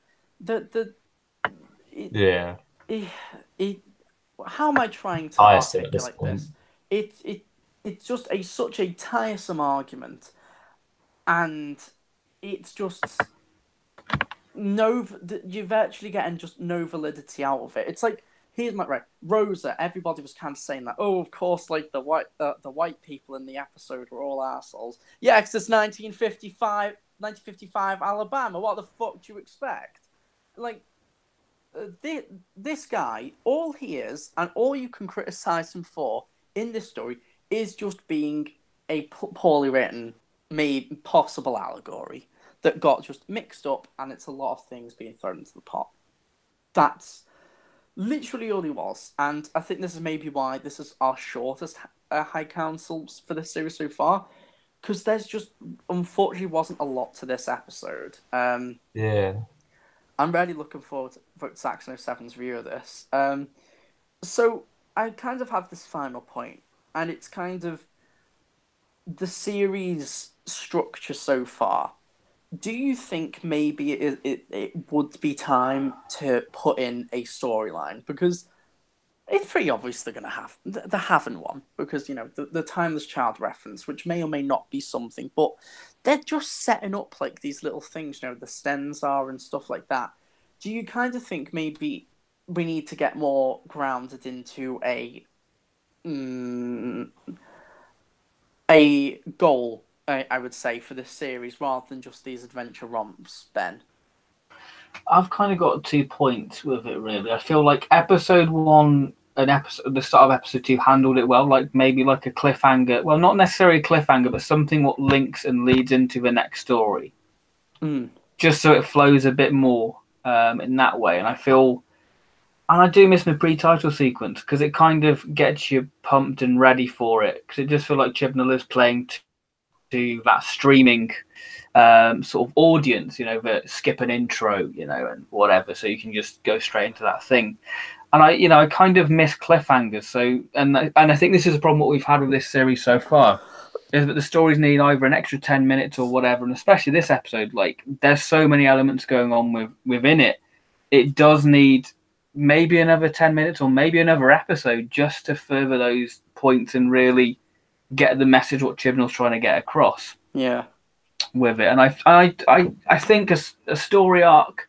Yeah. how am I trying to Tiresome at this articulate point. this? It's just such a tiresome argument, and it's just you're virtually getting just no validity out of it. It's like, here's my right, Rosa. Everybody was kind of saying that. Oh, of course, like the white people in the episode were all assholes. Yeah, 'cause it's 1955 Alabama. What the fuck do you expect? Like, this guy, all he is, and all you can criticize him for in this story is just being a poorly written, made possible allegory that got just mixed up, and it's a lot of things being thrown into the pot. That's literally all he was, and I think this is maybe why this is our shortest High Council for this series so far, because there's just, unfortunately, wasn't a lot to this episode. Yeah. I'm really looking forward to Saxon 07's review of this. So I kind of have this final point, and it's kind of the series structure so far. Do you think maybe it would be time to put in a storyline? Because it's pretty obvious they're having one, because, you know, the Timeless Child reference, which may or may not be something, but they're just setting up like these little things, you know, the Stenzar and stuff like that. Do you kind of think maybe we need to get more grounded into a goal, I would say, for this series, rather than just these adventure romps, Ben? I've kind of got 2 points with it, really. I feel like episode 1 and the start of episode 2 handled it well, like maybe like a cliffhanger. Well, not necessarily a cliffhanger, but something what links and leads into the next story. Just so it flows a bit more in that way. And I feel, and I do miss my pre-title sequence, because it kind of gets you pumped and ready for it, because it just feels like Chibnall is playing to that streaming sort of audience, you know, that skip an intro, you know, and whatever, so you can just go straight into that thing. And I kind of miss cliffhangers. So, and I think this is a problem what we've had with this series so far, is that the stories need either an extra 10 minutes or whatever, and especially this episode, like, there's so many elements going on within it. It does need maybe another 10 minutes or maybe another episode just to further those points and really get the message what Chibnall's trying to get across. Yeah. With it. And I think a story arc,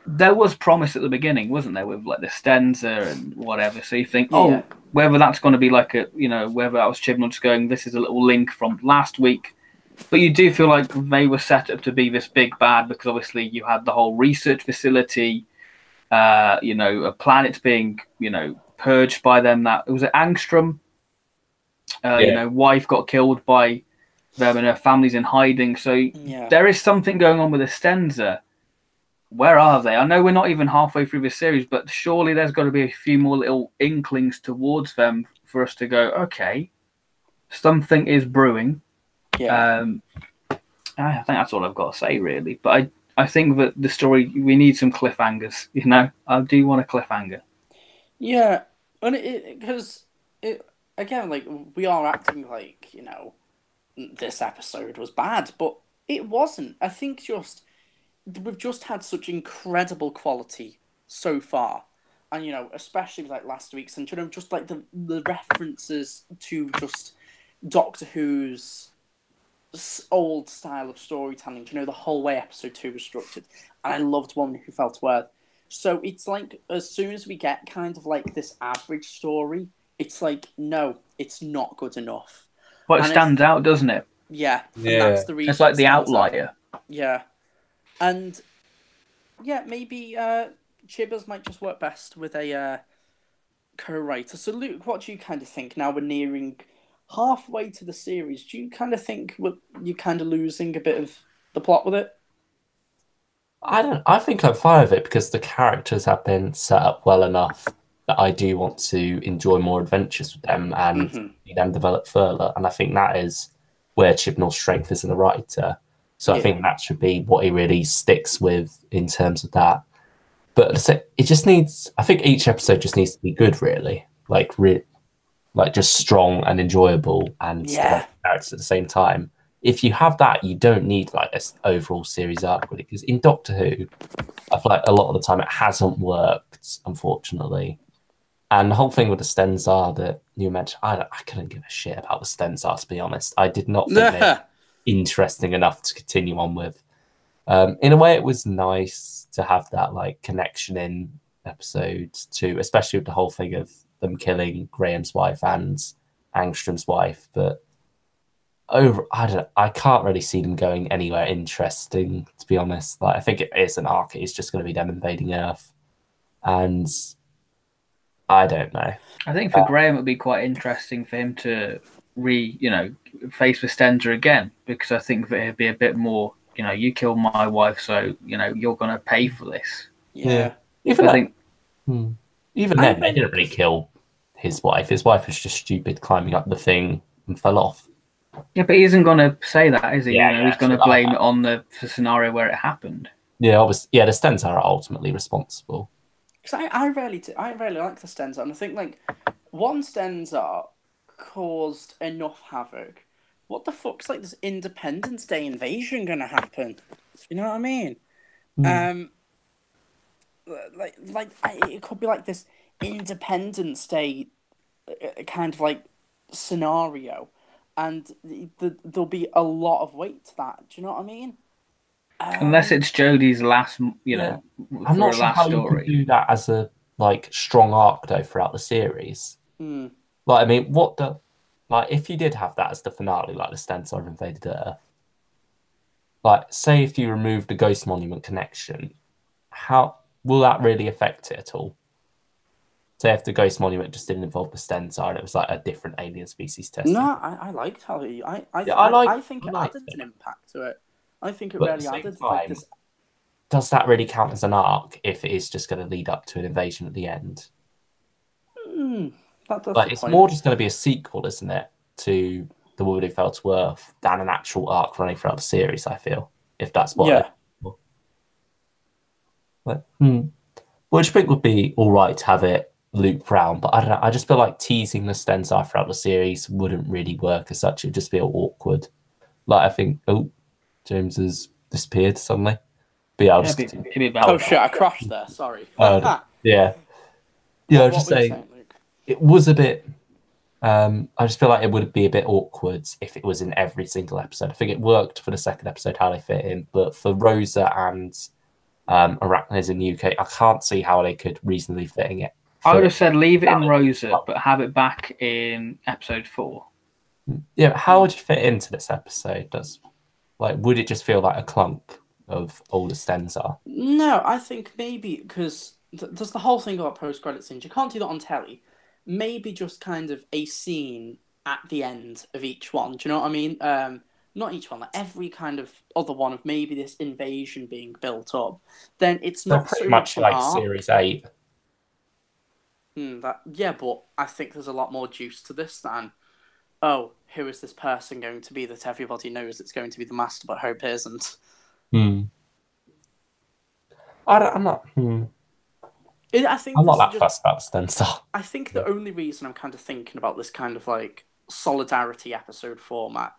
there was promise at the beginning, wasn't there, with like the Stenza and whatever. So you think, whether that's going to be like a, you know, whether that was Chibnall just going, this is a little link from last week. But you do feel like they were set up to be this big bad, because obviously you had the whole research facility, you know, a planet being, you know, purged by them. That was it, Angstrom. You know, wife got killed by them and her family's in hiding. So there is something going on with the Stenza. Where are they? I know we're not even halfway through this series, but surely there's got to be a few more little inklings towards them for us to go, okay, something is brewing. I think that's all I've got to say, really. But I think that the story, we need some cliffhangers, you know? I do want a cliffhanger. Yeah, and because again, like, we are acting like, you know, this episode was bad, but it wasn't. I think we've just had such incredible quality so far, and, you know, especially like last week's, and, you know, just like the references to just Doctor Who's old style of storytelling, you know, the whole way episode 2 was structured, and I loved Woman Who Fell to Earth. So it's like, as soon as we get kind of like this average story, it's like, no, it's not good enough. But it stands out, doesn't it? Yeah. And that's the reason. It's like the outlier. Yeah. And yeah, maybe Chibbers might just work best with a co-writer. So Luke, what do you kind of think now we're nearing halfway to the series? Do you kind of think you're kind of losing a bit of the plot with it? I think I'm fine with it, because the characters have been set up well enough that I do want to enjoy more adventures with them and see them develop further. And I think that is where Chibnall's strength is as a writer. So I think that should be what he really sticks with in terms of that. But it just needs, I think each episode just needs to be good, really. Like just strong and enjoyable and characters at the same time. If you have that, you don't need like an overall series arc, really. Because in Doctor Who, I feel like a lot of the time it hasn't worked, unfortunately. And the whole thing with the Stenzar that you mentioned, I couldn't give a shit about the Stenzar, to be honest. I did not think they were interesting enough to continue on with. In a way, it was nice to have that like connection in episodes 2, especially with the whole thing of them killing Graham's wife and Angstrom's wife. But I can't really see them going anywhere interesting, to be honest. Like I think it is an arc. It's just going to be them invading Earth, and I don't know. I think for Graham, it would be quite interesting for him to face with Stenzer again, because I think that it'd be a bit more, you killed my wife, so, you're going to pay for this. Yeah. Even then, they didn't really kill his wife. His wife was just stupid climbing up the thing and fell off. Yeah, but he isn't going to say that, is he? Yeah, he's going to blame it on the scenario where it happened. Yeah, obviously. Yeah, the Stenzar are ultimately responsible. Because I really like the Stenzar, and I think like one Stenzar caused enough havoc. What the fuck's like this Independence Day invasion gonna happen? You know what I mean? It could be like this Independence Day kind of like scenario, and there'll be a lot of weight to that. Do you know what I mean? Unless it's Jodie's last, I'm not sure how story. you could do that as a like strong arc though throughout the series. Like, I mean, if you did have that as the finale, like the Stenzar have invaded Earth, like say if you remove the Ghost Monument connection, how will that really affect it at all? Say if the Ghost Monument just didn't involve the Stenzar and it was like a different alien species testing. No, I liked how I think it added an impact to it. I think it really added like this. Does that really count as an arc if it is just going to lead up to an invasion at the end? It's more just going to be a sequel, isn't it, to The Woman Who Fell to Earth than an actual arc running throughout the series, I feel, if that's what what do you think would be all right to have it loop round? But I don't know, I just feel like teasing the Stenzar throughout the series wouldn't really work as such. It would just feel awkward. Like, I think, James has disappeared suddenly. But yeah, I'll just continue. Oh shit, I crashed there, sorry. Yeah. Yeah, I was just saying, it was a bit... I just feel like it would be a bit awkward if it was in every single episode. I think it worked for the second episode, how they fit in, but for Rosa and Arachnids in the UK, I can't see how they could reasonably fit in it. I would have said leave it in Rosa, but have it back in episode 4. Yeah, but how would you fit into this episode? Would it just feel like a clunk of all the Stenzar? No, I think maybe because there's the whole thing about post-credit scenes. You can't do that on telly. Maybe just kind of a scene at the end of each one. Do you know what I mean? Not each one, like every kind of other one of maybe this invasion being built up. Then it's not pretty so much like arc. Series 8. But I think there's a lot more juice to this than, who is this person going to be that everybody knows it's going to be the Master, but hope isn't. I'm not. I think I'm not that fussed about Stenzar. I think the only reason I'm kind of thinking about this kind of like solidarity episode format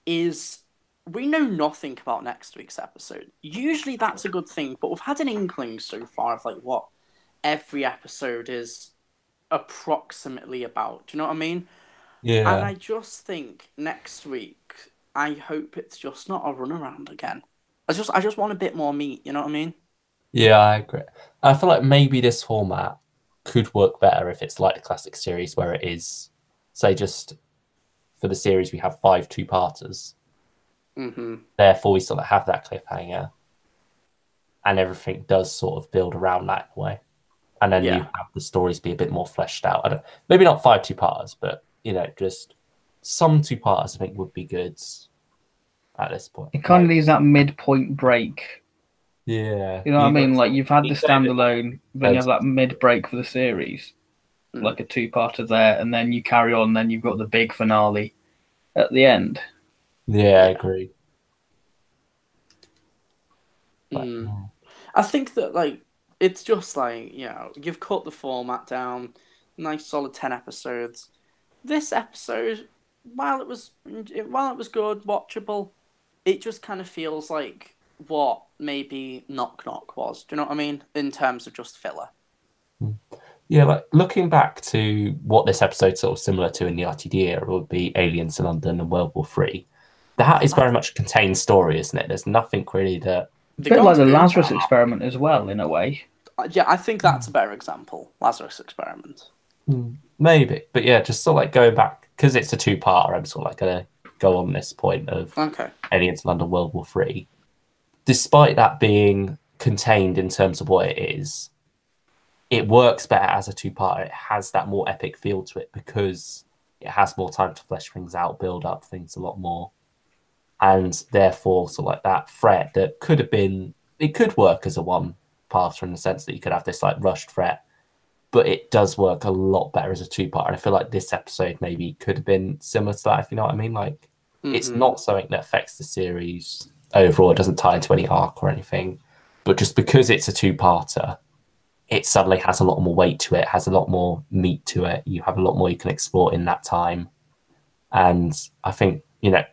is we know nothing about next week's episode. Usually that's a good thing, but we've had an inkling so far of like what every episode is approximately about. Do you know what I mean? Yeah. And I just think next week, I hope it's just not a runaround again. I just want a bit more meat. You know what I mean? Yeah, I agree. I feel like maybe this format could work better if it's like the classic series where it is, say, just for the series we have 5 two-parters. Therefore, we sort of have that cliffhanger, and everything does sort of build around that in a way. And then you have the stories be a bit more fleshed out. Maybe not 5 two-parters, but just some two-parters I think would be good at this point. It kind of leaves that midpoint break. Yeah. You know what I mean? Like, you've had the standalone, then you have that mid-break for the series. Like a two-parter there, and then you carry on, and then you've got the big finale at the end. Yeah, I agree. But, I think that like it's just like you've cut the format down, nice solid 10 episodes. This episode, while it was good, watchable, it just kind of feels like what maybe Knock Knock was. Do you know what I mean? In terms of just filler. yeah, like looking back to what this episode's sort of similar to in the RTD era would be Aliens in London and World War Three. That is very much a contained story, isn't it? There's nothing really that. A bit like the Lazarus Experiment as well, in a way. Yeah, I think that's a better example. Lazarus Experiment. Maybe, but yeah, just sort of like going back because it's a two-parter. I'm sort of like gonna go on this point of Aliens in London, World War Three. Despite that being contained in terms of what it is, it works better as a two-parter. It has that more epic feel to it because it has more time to flesh things out, build up things a lot more, and therefore, sort of like that threat that could have been, it could work as a one-parter in the sense that you could have this like rushed threat, but it does work a lot better as a two-parter. And I feel like this episode maybe could have been similar to that, if you know what I mean. Like, it's not something that affects the series overall. It doesn't tie into any arc or anything, but just because it's a two-parter, it suddenly has a lot more weight to it, has a lot more meat to it. You have a lot more you can explore in that time. And I think,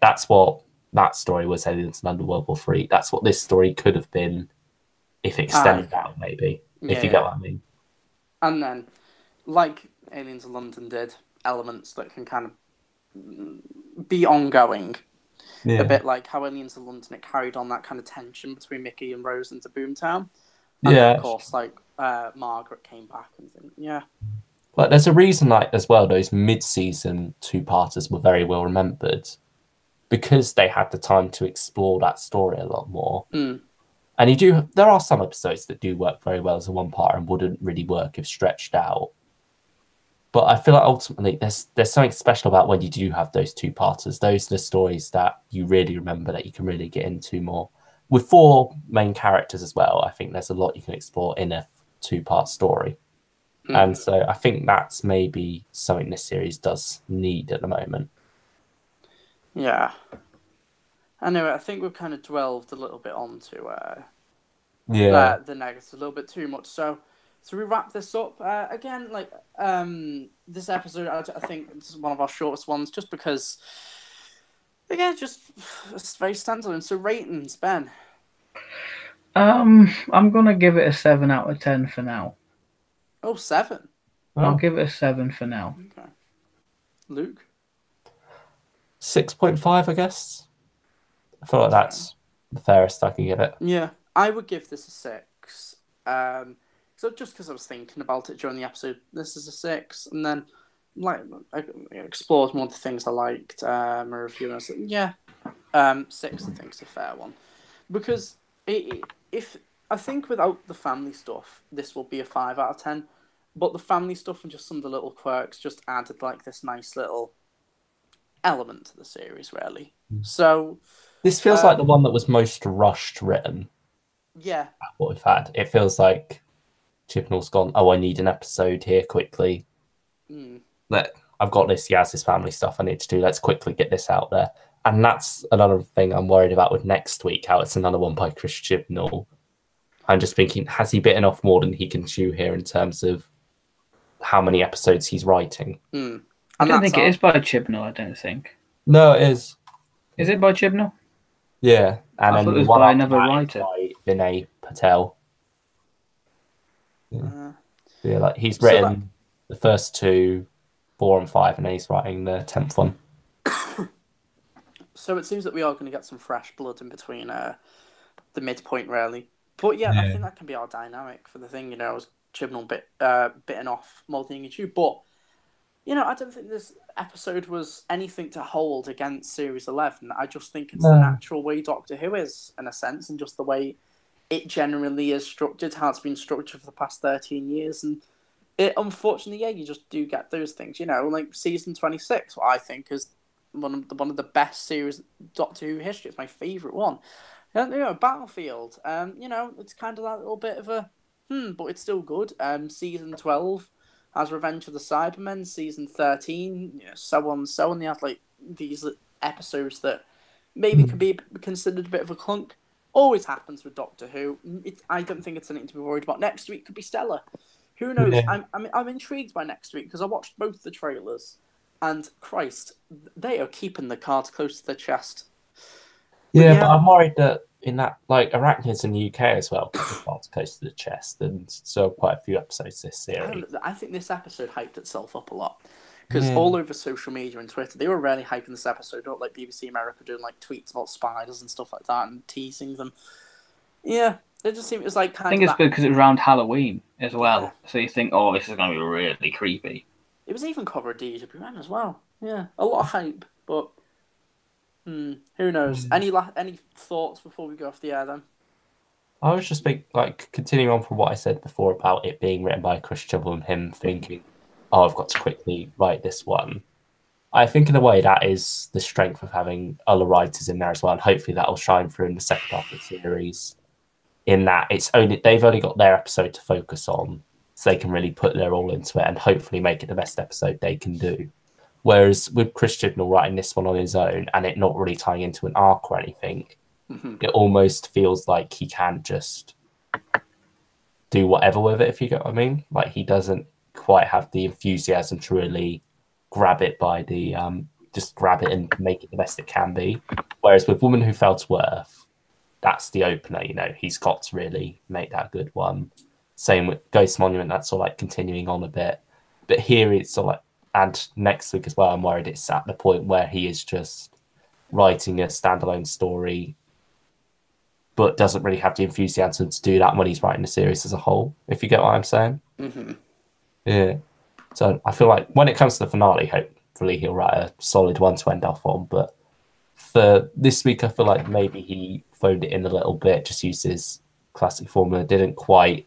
that's what that story was, Aliens in London, World War Three. That's what this story could have been if extended out, maybe, if you get what I mean. And then, like Aliens in London did, elements that can kind of be ongoing. A bit like how Aliens in London, it carried on that kind of tension between Mickey and Rose into Boomtown. And then, of course, like Margaret came back and things. Yeah. Like, there's a reason, like, as well, those mid-season two-parters were very well remembered because they had the time to explore that story a lot more. And there are some episodes that do work very well as a one-parter and wouldn't really work if stretched out. But I feel like ultimately there's something special about when you do have those two-parters. Those are the stories that you really remember, that you can really get into more. With 4 main characters as well, I think there's a lot you can explore in a two-part story. And so I think that's maybe something this series does need at the moment. Yeah. Anyway, I think we've kind of dwelled a little bit onto the negatives a little bit too much. So we wrap this up. Again, like this episode, I think this is one of our shortest ones just because, again, it's very standalone. So ratings, Ben? I'm going to give it a 7 out of 10 for now. Oh, 7? I'll give it a 7 for now. Okay. Luke? 6.5, I guess. I feel like that's the fairest I can give it. Yeah, I would give this a 6. So just because I was thinking about it during the episode, this is a 6. And then, like, I explored more of the things I liked. My review, and I said, 6 I think is a fair one. Because if I think without the family stuff, this will be a 5 out of 10. But the family stuff and just some of the little quirks just added like this nice little element to the series, really. So this feels like the one that was most rushed written. Yeah. What we've had. It feels like Chibnall's gone, oh, I need an episode here quickly. I've got this Yaz's family stuff I need to do. Let's quickly get this out there. And that's another thing I'm worried about with next week, how it's another one by Chris Chibnall. I'm just thinking, has he bitten off more than he can chew here in terms of how many episodes he's writing? I don't think it is by Chibnall, I don't think. No, it is. Is it by Chibnall? Yeah. And I then thought it was by another writer. By Vinay Patel. Yeah, like he's written the first 2, 4 and 5, and then he's writing the 10th one. So it seems that we are going to get some fresh blood in between the midpoint, really. But yeah, I think that can be our dynamic for the thing, as Chibnall bitten off more than you chew. But, I don't think this episode was anything to hold against Series 11. I just think it's the natural way Doctor Who is, in a sense, and just the way it generally is structured, how it's been structured for the past 13 years. And it, unfortunately, you just do get those things, like season 26, what I think is one of the best series Doctor Who history. It's my favourite one. Battlefield, it's kind of that little bit of a, but it's still good. Season 12 has Revenge of the Cybermen. Season 13, so on and so on. They had, like, these episodes that maybe could be considered a bit of a clunk. always happens with Doctor Who. I don't think it's something to be worried about. Next week could be stellar. Who knows? Yeah. I'm intrigued by next week because I watched both the trailers, and Christ, they are keeping the cards close to their chest. But I'm worried that in that, like, Arachnids in the UK as well, keep the cards close to the chest, and so quite a few episodes this series. I think this episode hyped itself up a lot. Because all over social media and Twitter, they were really hyping this episode up, like BBC America doing like tweets about spiders and stuff like that and teasing them. Yeah, it just seemed it was like kind of. I think it's because it was around Halloween as well, so you think, oh, this is going to be really creepy. It was even covered DWM as well. Yeah, a lot of hype, but who knows? Any thoughts before we go off the air then? I was just like continuing on from what I said before about it being written by Chris Chibnall and him thinking, oh, I've got to quickly write this one. I think in a way that is the strength of having other writers in there as well, and hopefully that will shine through in the second half of the series. In that they've only got their episode to focus on, so they can really put their all into it and hopefully make it the best episode they can do. Whereas with Chris Chibnall writing this one on his own and it not really tying into an arc or anything, it almost feels like he can just do whatever with it, if you get what I mean. Like, he doesn't quite have the enthusiasm to really grab it by the just grab it and make it the best it can be. Whereas with Woman Who Fell to Earth, that's the opener, you know, he's got to really make that a good one. Same with Ghost Monument, that's sort of like continuing on a bit. But here it's sort of like, and next week as well, I'm worried it's at the point where he is just writing a standalone story, but doesn't really have the enthusiasm to do that when he's writing the series as a whole, if you get what I'm saying. Yeah. So I feel like when it comes to the finale, hopefully he'll write a solid one to end off on. But for this week, I feel like maybe he phoned it in a little bit, just used his classic formula, didn't quite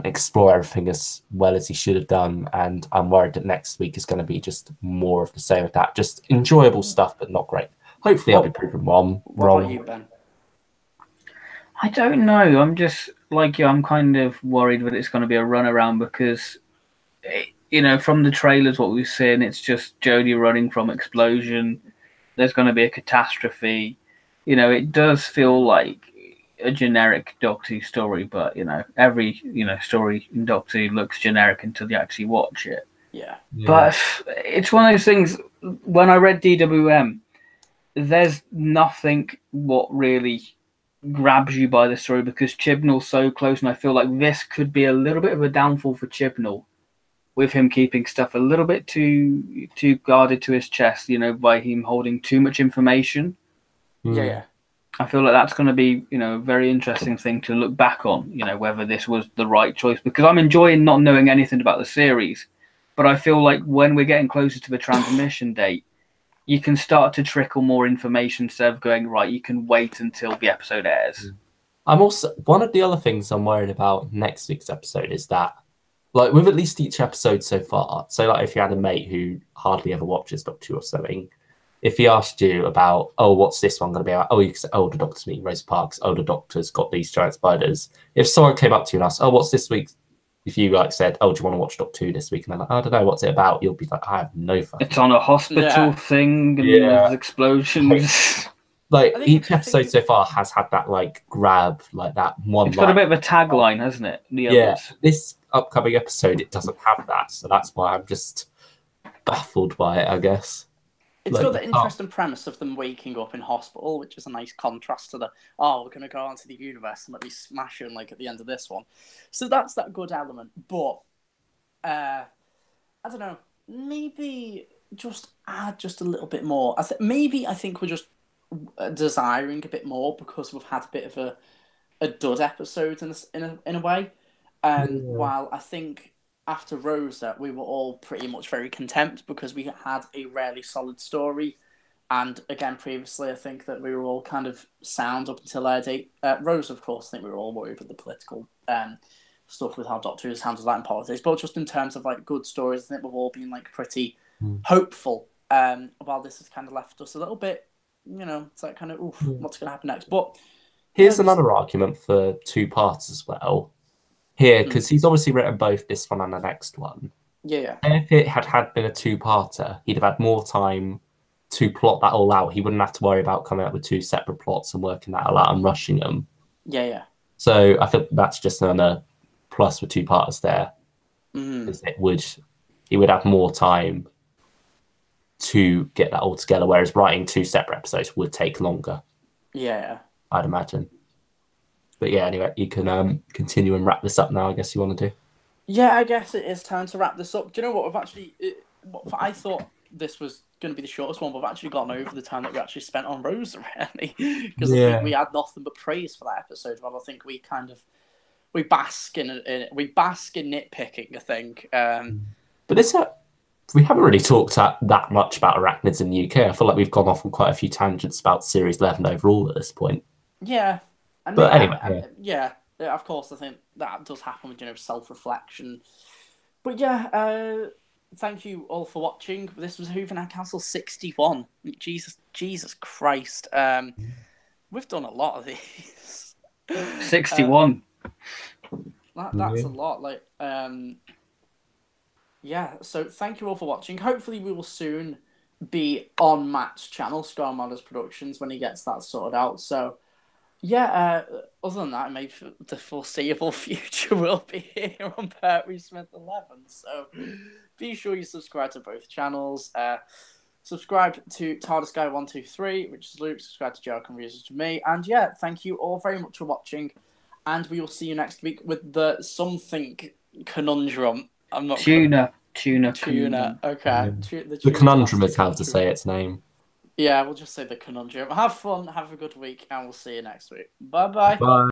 explore everything as well as he should have done. And I'm worried that next week is going to be just more of the same of that. Just enjoyable stuff, but not great. Hopefully I'll be proven wrong. What about you, Ben? I don't know. I'm just like you. I'm kind of worried that it's going to be a runaround because, you know, from the trailers, what we've seen, it's just Jodie running from explosion. There's going to be a catastrophe. You know, it does feel like a generic Doctor Who story, but, you know, every, you know, story in Doctor Who looks generic until you actually watch it. Yeah. But it's one of those things, when I read DWM, there's nothing what really grabs you by the story because Chibnall's so close, and I feel like this could be a little bit of a downfall for Chibnall with him keeping stuff a little bit too guarded to his chest, you know, by him holding too much information. Yeah. I feel like that's going to be, you know, a very interesting thing to look back on, you know, whether this was the right choice, because I'm enjoying not knowing anything about the series, but I feel like when we're getting closer to the transmission date, you can start to trickle more information instead of going, right, you can wait until the episode airs. I'm also, one of the other things I'm worried about next week's episode is that, like, with at least each episode so far, so like if you had a mate who hardly ever watches Doctor Who or something, if he asked you about, oh, what's this one going to be about? Oh, you could say, oh, the Doctor's meeting Rosa Parks. Oh, the Doctor's got these giant spiders. If someone came up to you and asked, oh, what's this week? If you like said, oh, do you want to watch Doctor Who this week? And they're like, I don't know, what's it about? You'll be like, I have no fucking. It's on a hospital thing and there's explosions. Like each episode so far has had that like grab, like that one. It's got a bit of a tagline, hasn't it? This upcoming episode, it doesn't have that, so that's why I'm just baffled by it, I guess. It's got the interesting premise of them waking up in hospital, which is a nice contrast to the, oh, we're going to go on to the universe and let me smash him like at the end of this one. So that's that good element. But, I don't know, maybe just add just a little bit more. I think we're just desiring a bit more because we've had a bit of a dud episode in a way. And while I think after Rosa, we were all pretty much very content because we had a really solid story. And again, previously, I think that we were all kind of sound up until our date. Rosa, of course, I think we were all worried with the political stuff with how Doctor Who's handled that in politics. But just in terms of like good stories, I think we've all been like pretty hopeful. While this has kind of left us a little bit, you know, it's like kind of, what's going to happen next? But here's another argument for two parts as well. Here, because he's obviously written both this one and the next one. Yeah. If it had been a two-parter, he'd have had more time to plot that all out, he wouldn't have to worry about coming up with 2 separate plots and working that all out and rushing them. Yeah. So I think that's just another plus with 2 parters there. Mm. He would have more time to get that all together, whereas writing 2 separate episodes would take longer. Yeah. I'd imagine. But yeah, anyway, you can continue and wrap this up now, I guess you want to do. Yeah, I guess it is time to wrap this up. Do you know what? I thought this was going to be the shortest one, but we've actually gotten over the time that we actually spent on Rose already. Because I think we had nothing but praise for that episode. But I think we bask in nitpicking, I think. But we haven't really talked that much about arachnids in the UK. I feel like we've gone off on quite a few tangents about Series 11 overall at this point. Yeah. But anyway, yeah, of course, I think that does happen with, self-reflection. But yeah, thank you all for watching. This was Whovian Council 61. Jesus Christ. We've done a lot of these. 61. That's a lot. Yeah, so thank you all for watching. Hopefully we will soon be on Matt's channel, Scarmanders Productions, when he gets that sorted out. So, yeah, other than that, maybe for the foreseeable future we'll be here on Pertwee Smith 11. So, be sure you subscribe to both channels. Subscribe to TARDIS Guy 123, which is Luke. Subscribe to Joe Reviews, to me. And yeah, thank you all very much for watching. And we will see you next week with the something conundrum. I'm not Tuna. Okay. The conundrum is how to say its name. Yeah, we'll just say the conundrum. Have fun, have a good week, and we'll see you next week. Bye-bye. Bye.